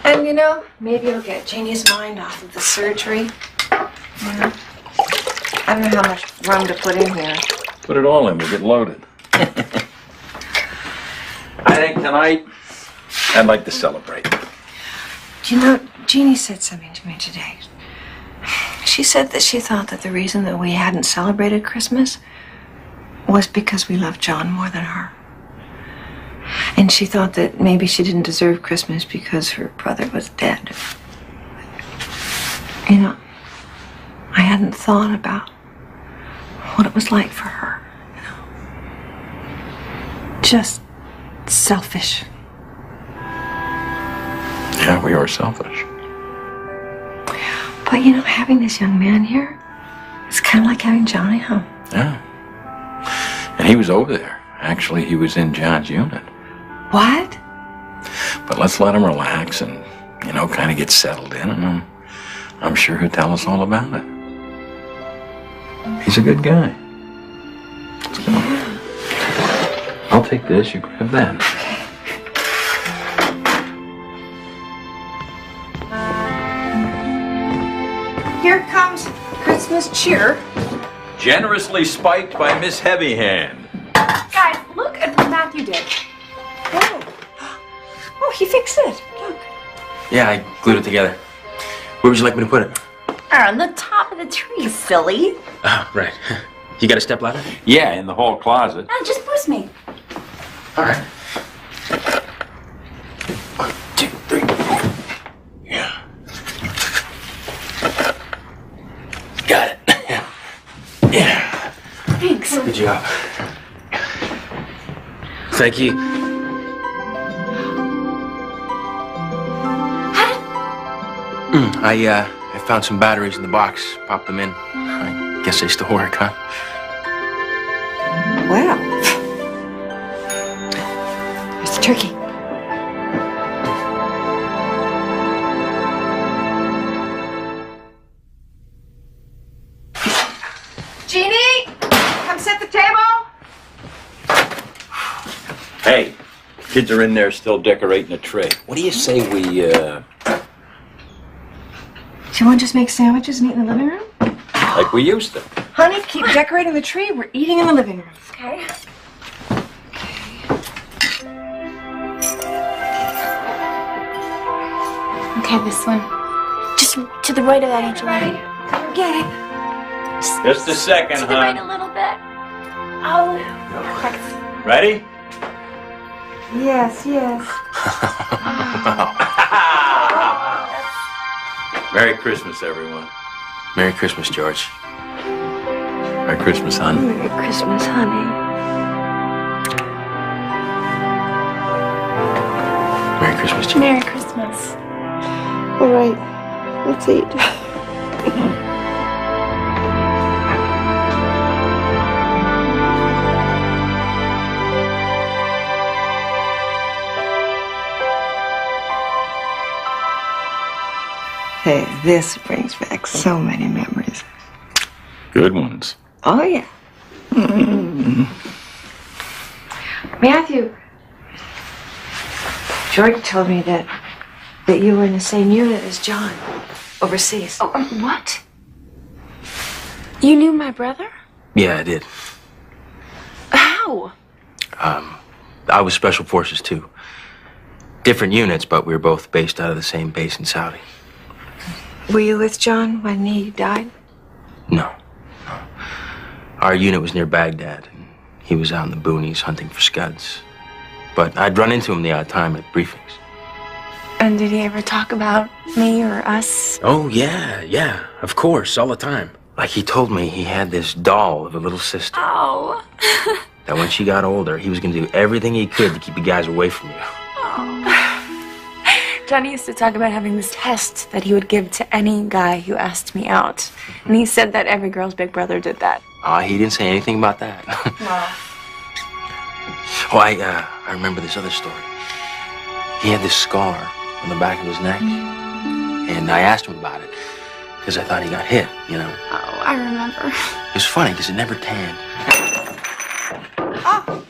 And you know, maybe it'll get Jeannie's mind off of the surgery. Yeah. I don't know how much rum to put in here. Put it all in, we'll get loaded. I think tonight, I'd like to celebrate. Do you know, Jeannie said something to me today. She said that she thought that the reason that we hadn't celebrated Christmas was because we loved John more than her. And she thought that maybe she didn't deserve Christmas because her brother was dead. You know, I hadn't thought about what it was like for her. You know, just selfish. Yeah, we are selfish. But you know, having this young man here, it's kind of like having Johnny home. Yeah. And he was over there. Actually, he was in John's unit. What? But let's let him relax and, you know, kind of get settled in, and I'm sure he'll tell us all about it. He's a good guy. So, I'll take this, you grab that. Here comes Christmas cheer. Generously spiked by Miss Heavyhand. Guys, look at what Matthew did. Oh. Oh, he fixed it. Look. Yeah, I glued it together. Where would you like me to put it? On the top of the tree, silly. Oh, right. You got a stepladder? Yeah, in the hall closet. Just boost me. All right. 1, 2, 3. Yeah. Got it. Yeah. Thanks. Good job. Thank you. I found some batteries in the box. Popped them in. I guess they still work, huh? Well. There's the turkey. Jeannie, come set the table. Hey, kids are in there still decorating the tree. What do you say we, Do you want to just make sandwiches and eat in the living room? like we used to? Honey, keep decorating the tree. We're eating in the living room. Okay. Okay, this one. Just to the right of that, Angela. Come get it. Just a second, To the right a hon. little bit. Oh, perfect. Ready? Yes, yes. Merry Christmas, everyone. Merry Christmas, George. Merry Christmas, hon. Merry Christmas, honey. Merry Christmas, George. Merry Christmas. All right, let's eat. Hey, this brings back so many memories. Good ones. Oh, yeah. Matthew, George told me that that you were in the same unit as John, overseas. Oh, what? You knew my brother? Yeah, I did. How? I was Special Forces, too. Different units, but we were both based out of the same base in Saudi. Were you with John when he died? No. Our unit was near Baghdad, and he was out in the boonies hunting for scuds. But I'd run into him the odd time at briefings. And did he ever talk about me or us? Oh, yeah, of course, all the time. Like he told me he had this doll of a little sister. Oh. That when she got older, he was going to do everything he could to keep you guys away from you. Johnny used to talk about having this test that he would give to any guy who asked me out. And he said that every girl's big brother did that. He didn't say anything about that. Oh, I remember this other story. He had this scar on the back of his neck. And I asked him about it because I thought he got hit, you know. Oh, I remember. It was funny because it never tanned. Oh.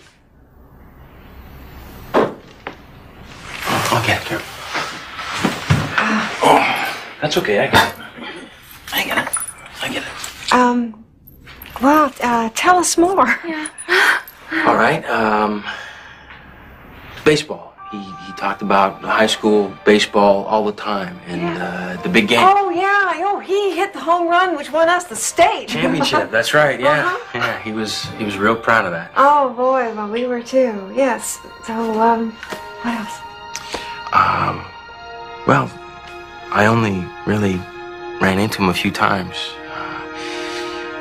I'll get it, Carol. Oh, that's okay. I get it. I get it. Well, tell us more. Yeah. All right. Baseball. He talked about high school baseball all the time, and the big game. Oh, yeah. Oh, he hit the home run, which won us the state Championship. That's right. Yeah. Yeah. He was real proud of that. Oh, boy. Well, we were too. Yes. So, what else? Well, I only really ran into him a few times.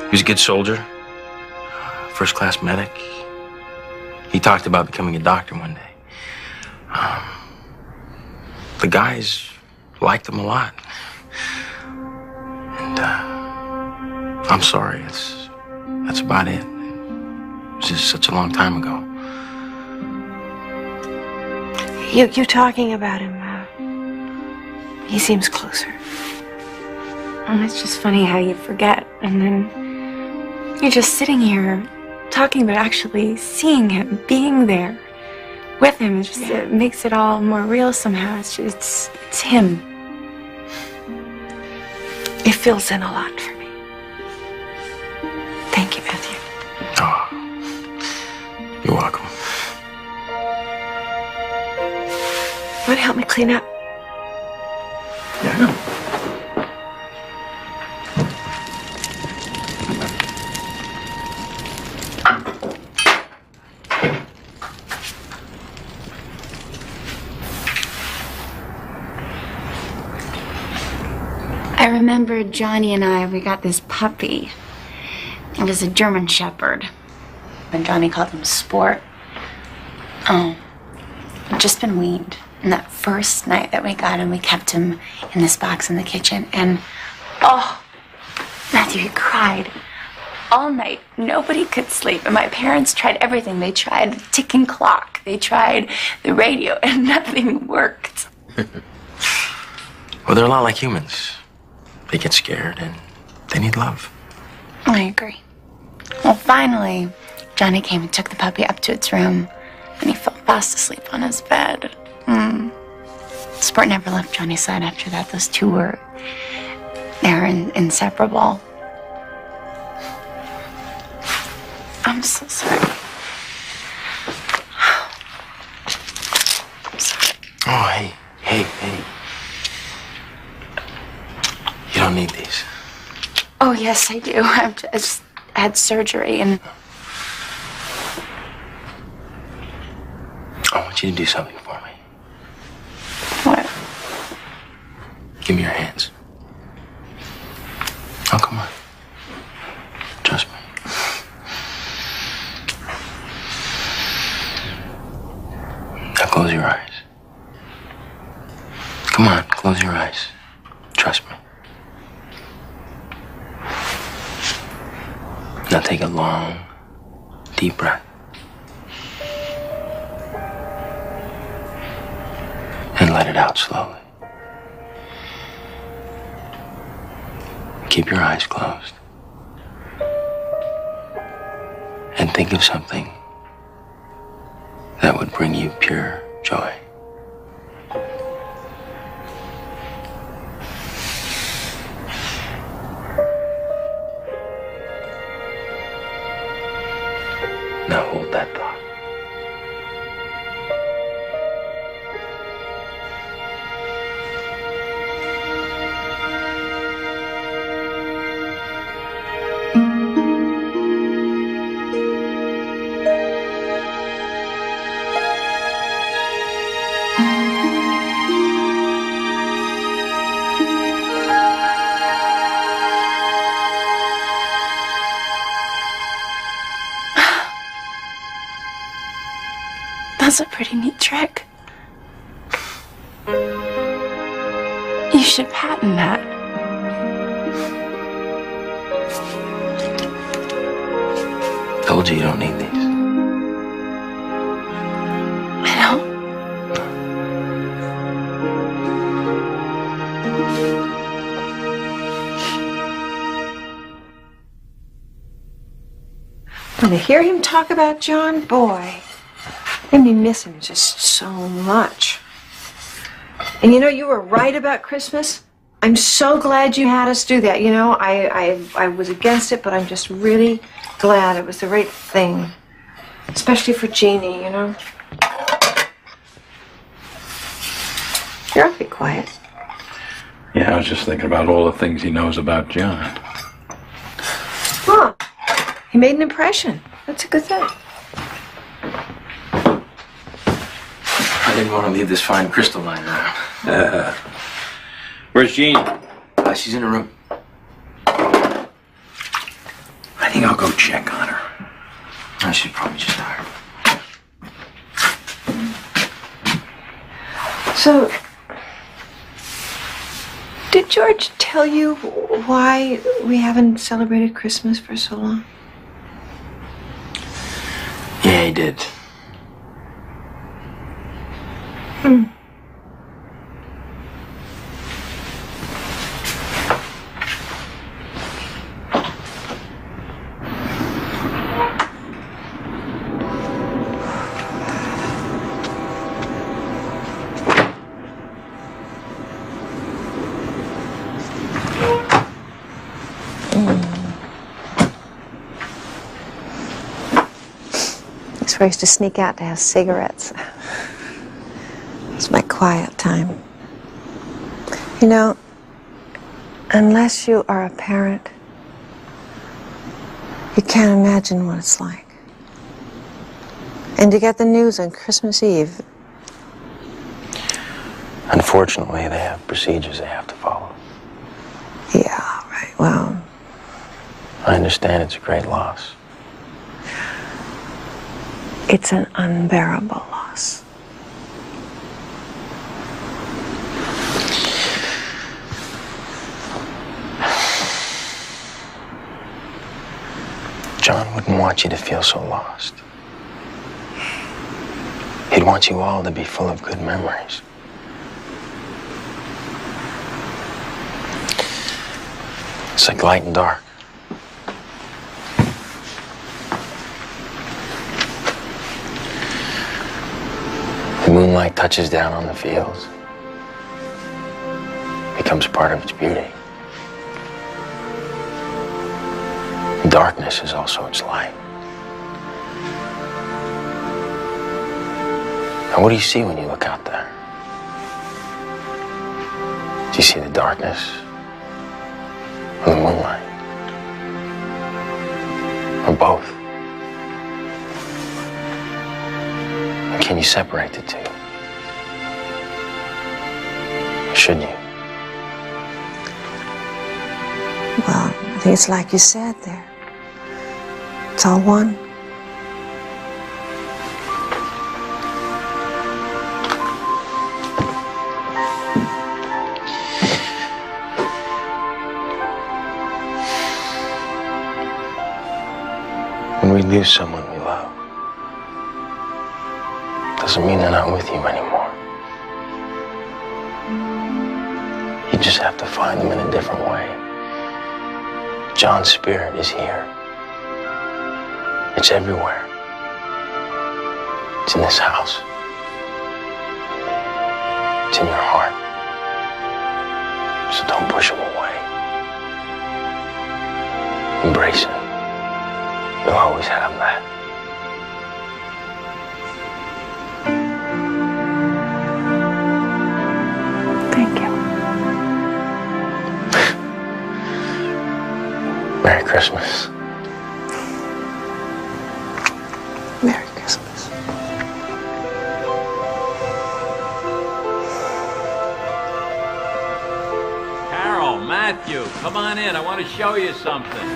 He was a good soldier, first-class medic. He talked about becoming a doctor one day. The guys liked him a lot. And, I'm sorry, that's about it. It was just such a long time ago. You talking about him, he seems closer. And it's just funny how you forget, and then you're just sitting here talking about actually seeing him, being there with him. It makes it all more real somehow. It's him. It fills in a lot for me. Thank you, Matthew. Oh, you're welcome. Want to help me clean up? Yeah. I remember Johnny and we got this puppy. It was a German Shepherd. And Johnny called him Sport. Oh, he'd just been weaned. And that first night that we got him, we kept him in this box in the kitchen. And, oh, Matthew, he cried all night. Nobody could sleep. And my parents tried everything. They tried the ticking clock. They tried the radio, and nothing worked. Well, they're a lot like humans. They get scared and they need love. I agree. Well, finally, Johnny came and took the puppy up to its room, and he fell fast asleep on his bed. Sport never left Johnny's side after that. Those two were inseparable. I'm so sorry. I'm sorry. Oh, hey. You don't need these. Oh, yes, I do. I just had surgery, and I want you to do something for me. what? Give me your hands. Oh, come on. Trust me. Now close your eyes. Come on, close your eyes. Trust me. Now take a long, deep breath. And let it out slowly. Keep your eyes closed. And think of something that would bring you pure joy. That's a pretty neat trick. You should patent that. Told you you don't need these. I know. When I hear him talk about John, boy, made me miss him just so much. And you know, you were right about Christmas. I'm so glad you had us do that. You know, I was against it, but I'm just really glad it was the right thing. Especially for Jeannie, you know. You're awfully quiet. Yeah, I was just thinking about all the things he knows about John. Huh. He made an impression. That's a good thing. I didn't want to leave this fine crystal lying around. Where's Jeannie? She's in her room. I think I'll go check on her. Oh, she's probably just tired. So, did George tell you why we haven't celebrated Christmas for so long? Yeah, he did. Hmm. That's where I used to sneak out to have cigarettes. It's my quiet time. You know, unless you are a parent, you can't imagine what it's like. And to get the news on Christmas Eve. Unfortunately, they have procedures they have to follow. Yeah, right. Well, I understand it's a great loss. it's an unbearable loss. John wouldn't want you to feel so lost. He'd want you all to be full of good memories. It's like light and dark. The moonlight touches down on the fields, becomes part of its beauty. Darkness is also its light. And what do you see when you look out there? Do you see the darkness or the moonlight? Or both? And can you separate the two? Or should you? Well, I think it's like you said there. It's all one. When we lose someone we love, doesn't mean they're not with you anymore. You just have to find them in a different way. John's spirit is here. It's everywhere. It's in this house. It's in your heart. So don't push him away. Embrace him. You'll always have that. Thank you. Merry Christmas. Merry Christmas. Carol, Matthew, come on in. I want to show you something.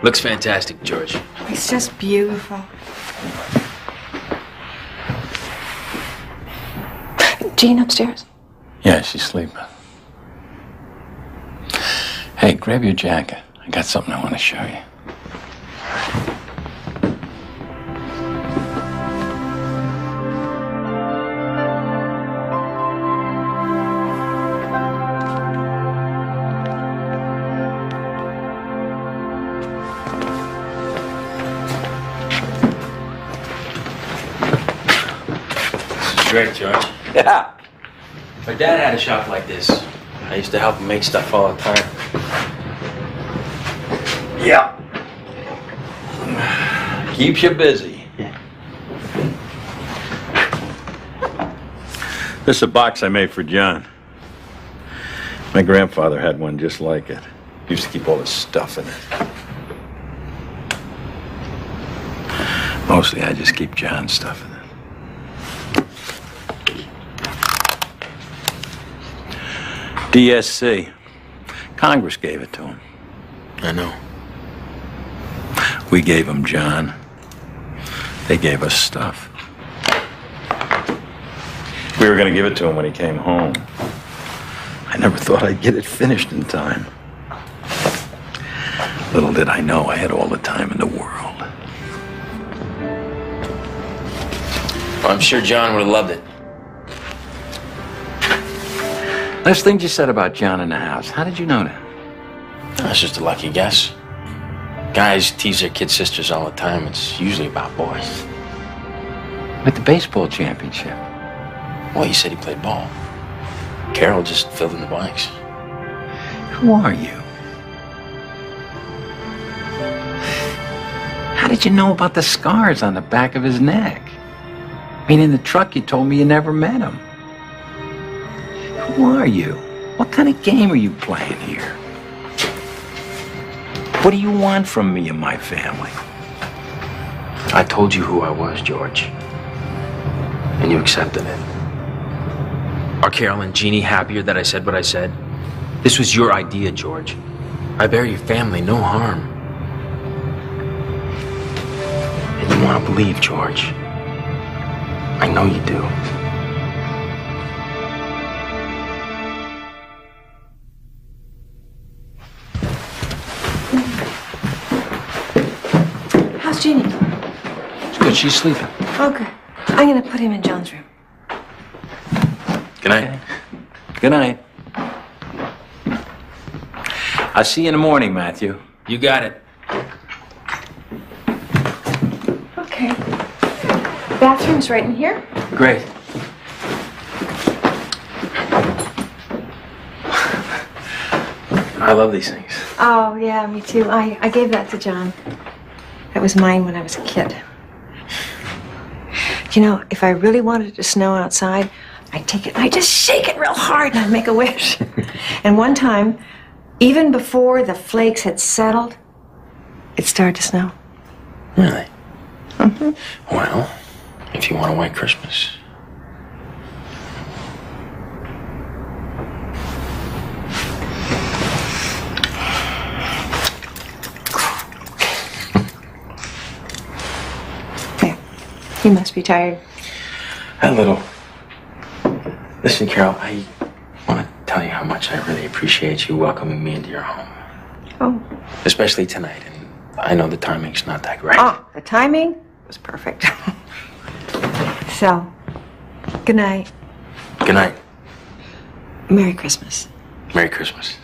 Looks fantastic, George. It's just beautiful. Jean upstairs? Yeah, she's sleeping. Hey, grab your jacket. I got something I want to show you. Great, George. Yeah. My dad had a shop like this. I used to help him make stuff all the time. Yeah. Keeps you busy. This is a box I made for John. My grandfather had one just like it. He used to keep all his stuff in it. Mostly I just keep John's stuff in it. DSC. Congress gave it to him. I know. We gave him John. They gave us stuff. We were going to give it to him when he came home. I never thought I'd get it finished in time. Little did I know I had all the time in the world. Well, I'm sure John would have loved it. Last things you said about John in the house, how did you know that? That's just a lucky guess. Guys tease their kid sisters all the time. It's usually about boys. At the baseball championship. Well, he said he played ball. Carol just filled in the blanks. Who are you? How did you know about the scars on the back of his neck? I mean, in the truck you told me you never met him. Who are you? What kind of game are you playing here? What do you want from me and my family? I told you who I was, George. And you accepted it. Are Carol and Jeannie happier that I said what I said? This was your idea, George. I bear your family no harm. And you want to believe, George. I know you do. How's Jeannie? It's good, she's sleeping. Okay. I'm gonna put him in John's room. Good night. Good night. I'll see you in the morning, Matthew. You got it. Okay. Bathroom's right in here. Great. I love these things. Oh, yeah, me too. I gave that to John. That was mine when I was a kid. You know, if I really wanted it to snow outside, I'd take it and I'd just shake it real hard and I'd make a wish. And one time, even before the flakes had settled, it started to snow. Really? Mm-hmm. Well, if you want a white Christmas. You must be tired. A little. Listen, Carol, I want to tell you how much I really appreciate you welcoming me into your home. Oh. Especially tonight, and I know the timing's not that great. Oh, the timing was perfect. So, good night. Good night. Merry Christmas. Merry Christmas.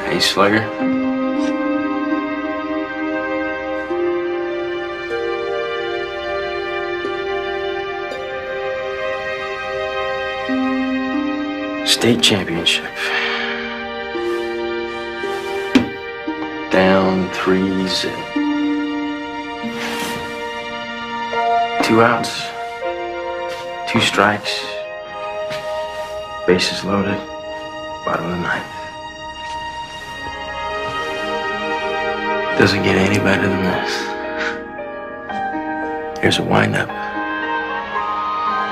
Hey, Slugger. State championship. Down 3-0. 2 outs, 2 strikes, bases loaded, bottom of the ninth. Doesn't get any better than this. Here's a windup,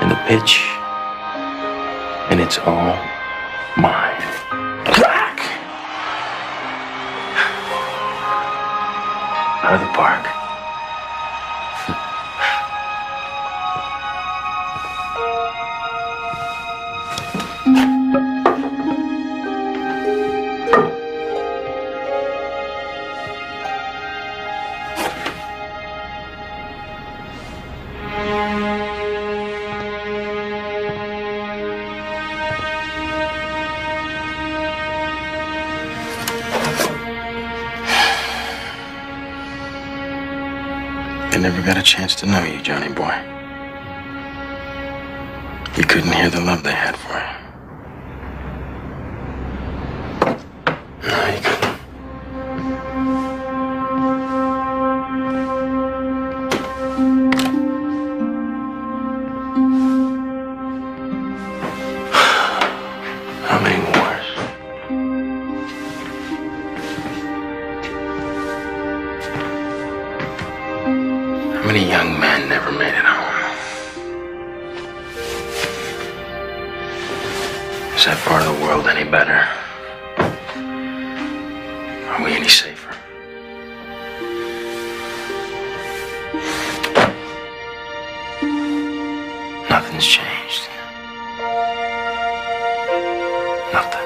and the pitch, and it's all mine. Crack! Out of the park. I never got a chance to know you, Johnny boy. You couldn't hear the love they had for you. No, you couldn't. How many wars? How many young men never made it home? Is that part of the world any better? Are we any safer? Nothing's changed. Nothing.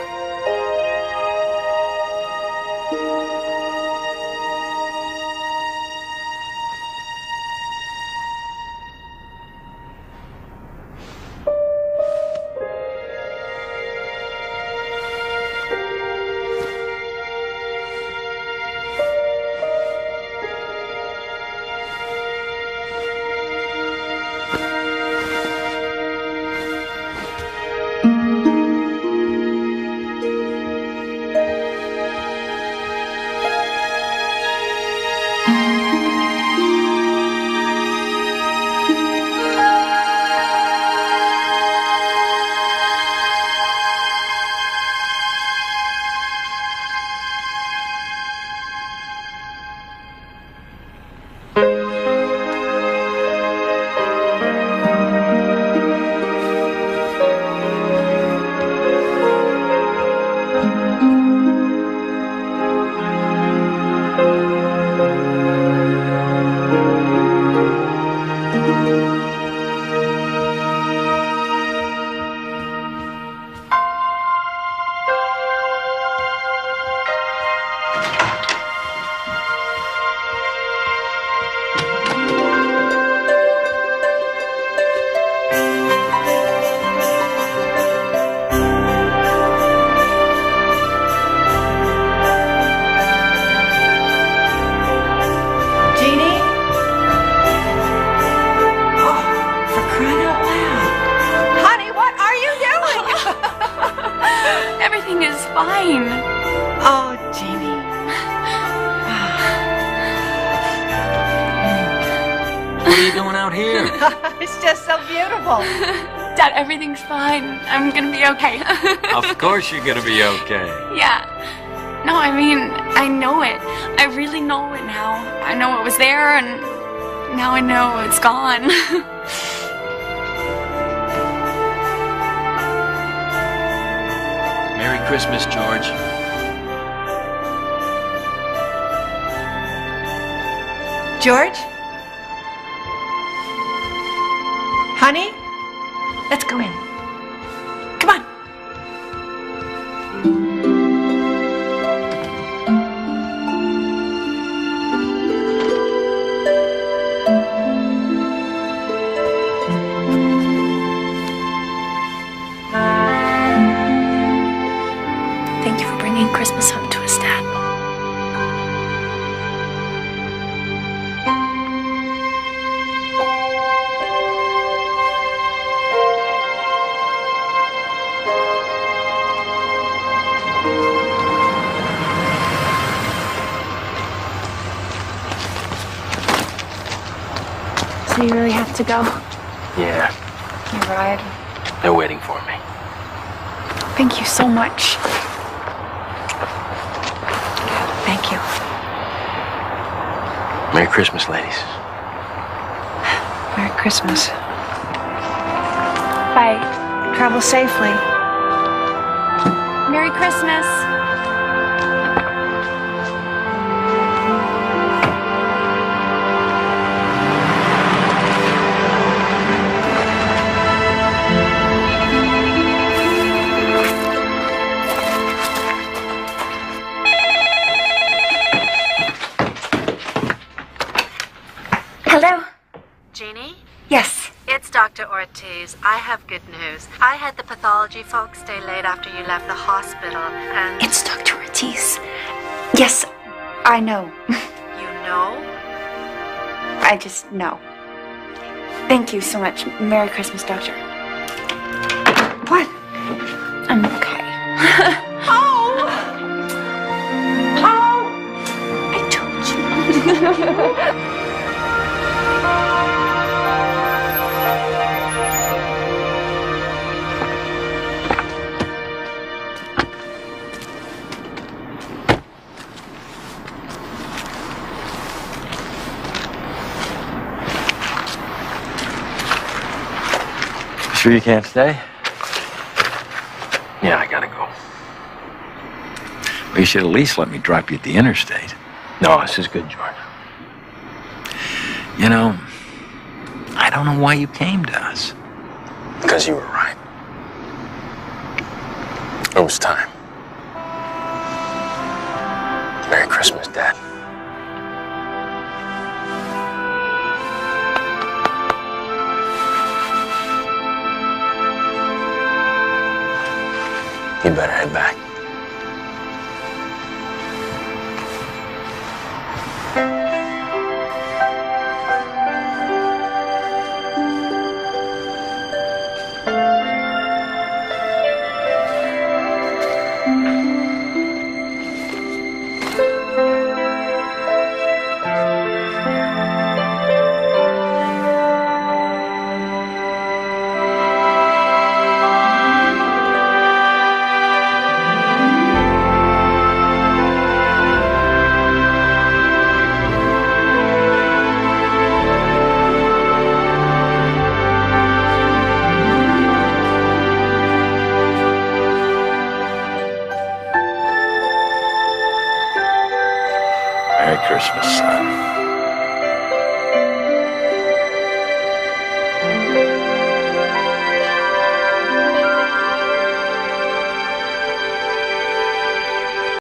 Everything is fine. Oh, Jeannie. What are you doing out here? It's just so beautiful. Dad, everything's fine. I'm gonna be okay. Of course you're gonna be okay. Yeah. No, I mean, I know it. I really know it now. I know it was there, and now I know it's gone. Merry Christmas, George. George? Honey? Let's go in. Come on. Thank you for bringing Christmas home to us, Dad. So you really have to go? Yeah, Your ride? they're waiting for me. Thank you so much. Thank you. Merry Christmas, ladies. Merry Christmas. Bye. Travel safely. Merry Christmas. Hello? Jeannie? Yes. It's Dr. Ortiz. I have good news. I had the pathology folks stay late after you left the hospital, and... It's Dr. Ortiz. Yes, I know. You know? I just know. Thank you so much. Merry Christmas, Doctor. What? I'm okay. Oh! I told you. Sure you can't stay? Yeah, I gotta go. Well, you should at least let me drop you at the interstate. No, this is good, George. You know, I don't know why you came to us. Because you were right. It was time. Merry Christmas, Dad. You better head back. Merry Christmas, son.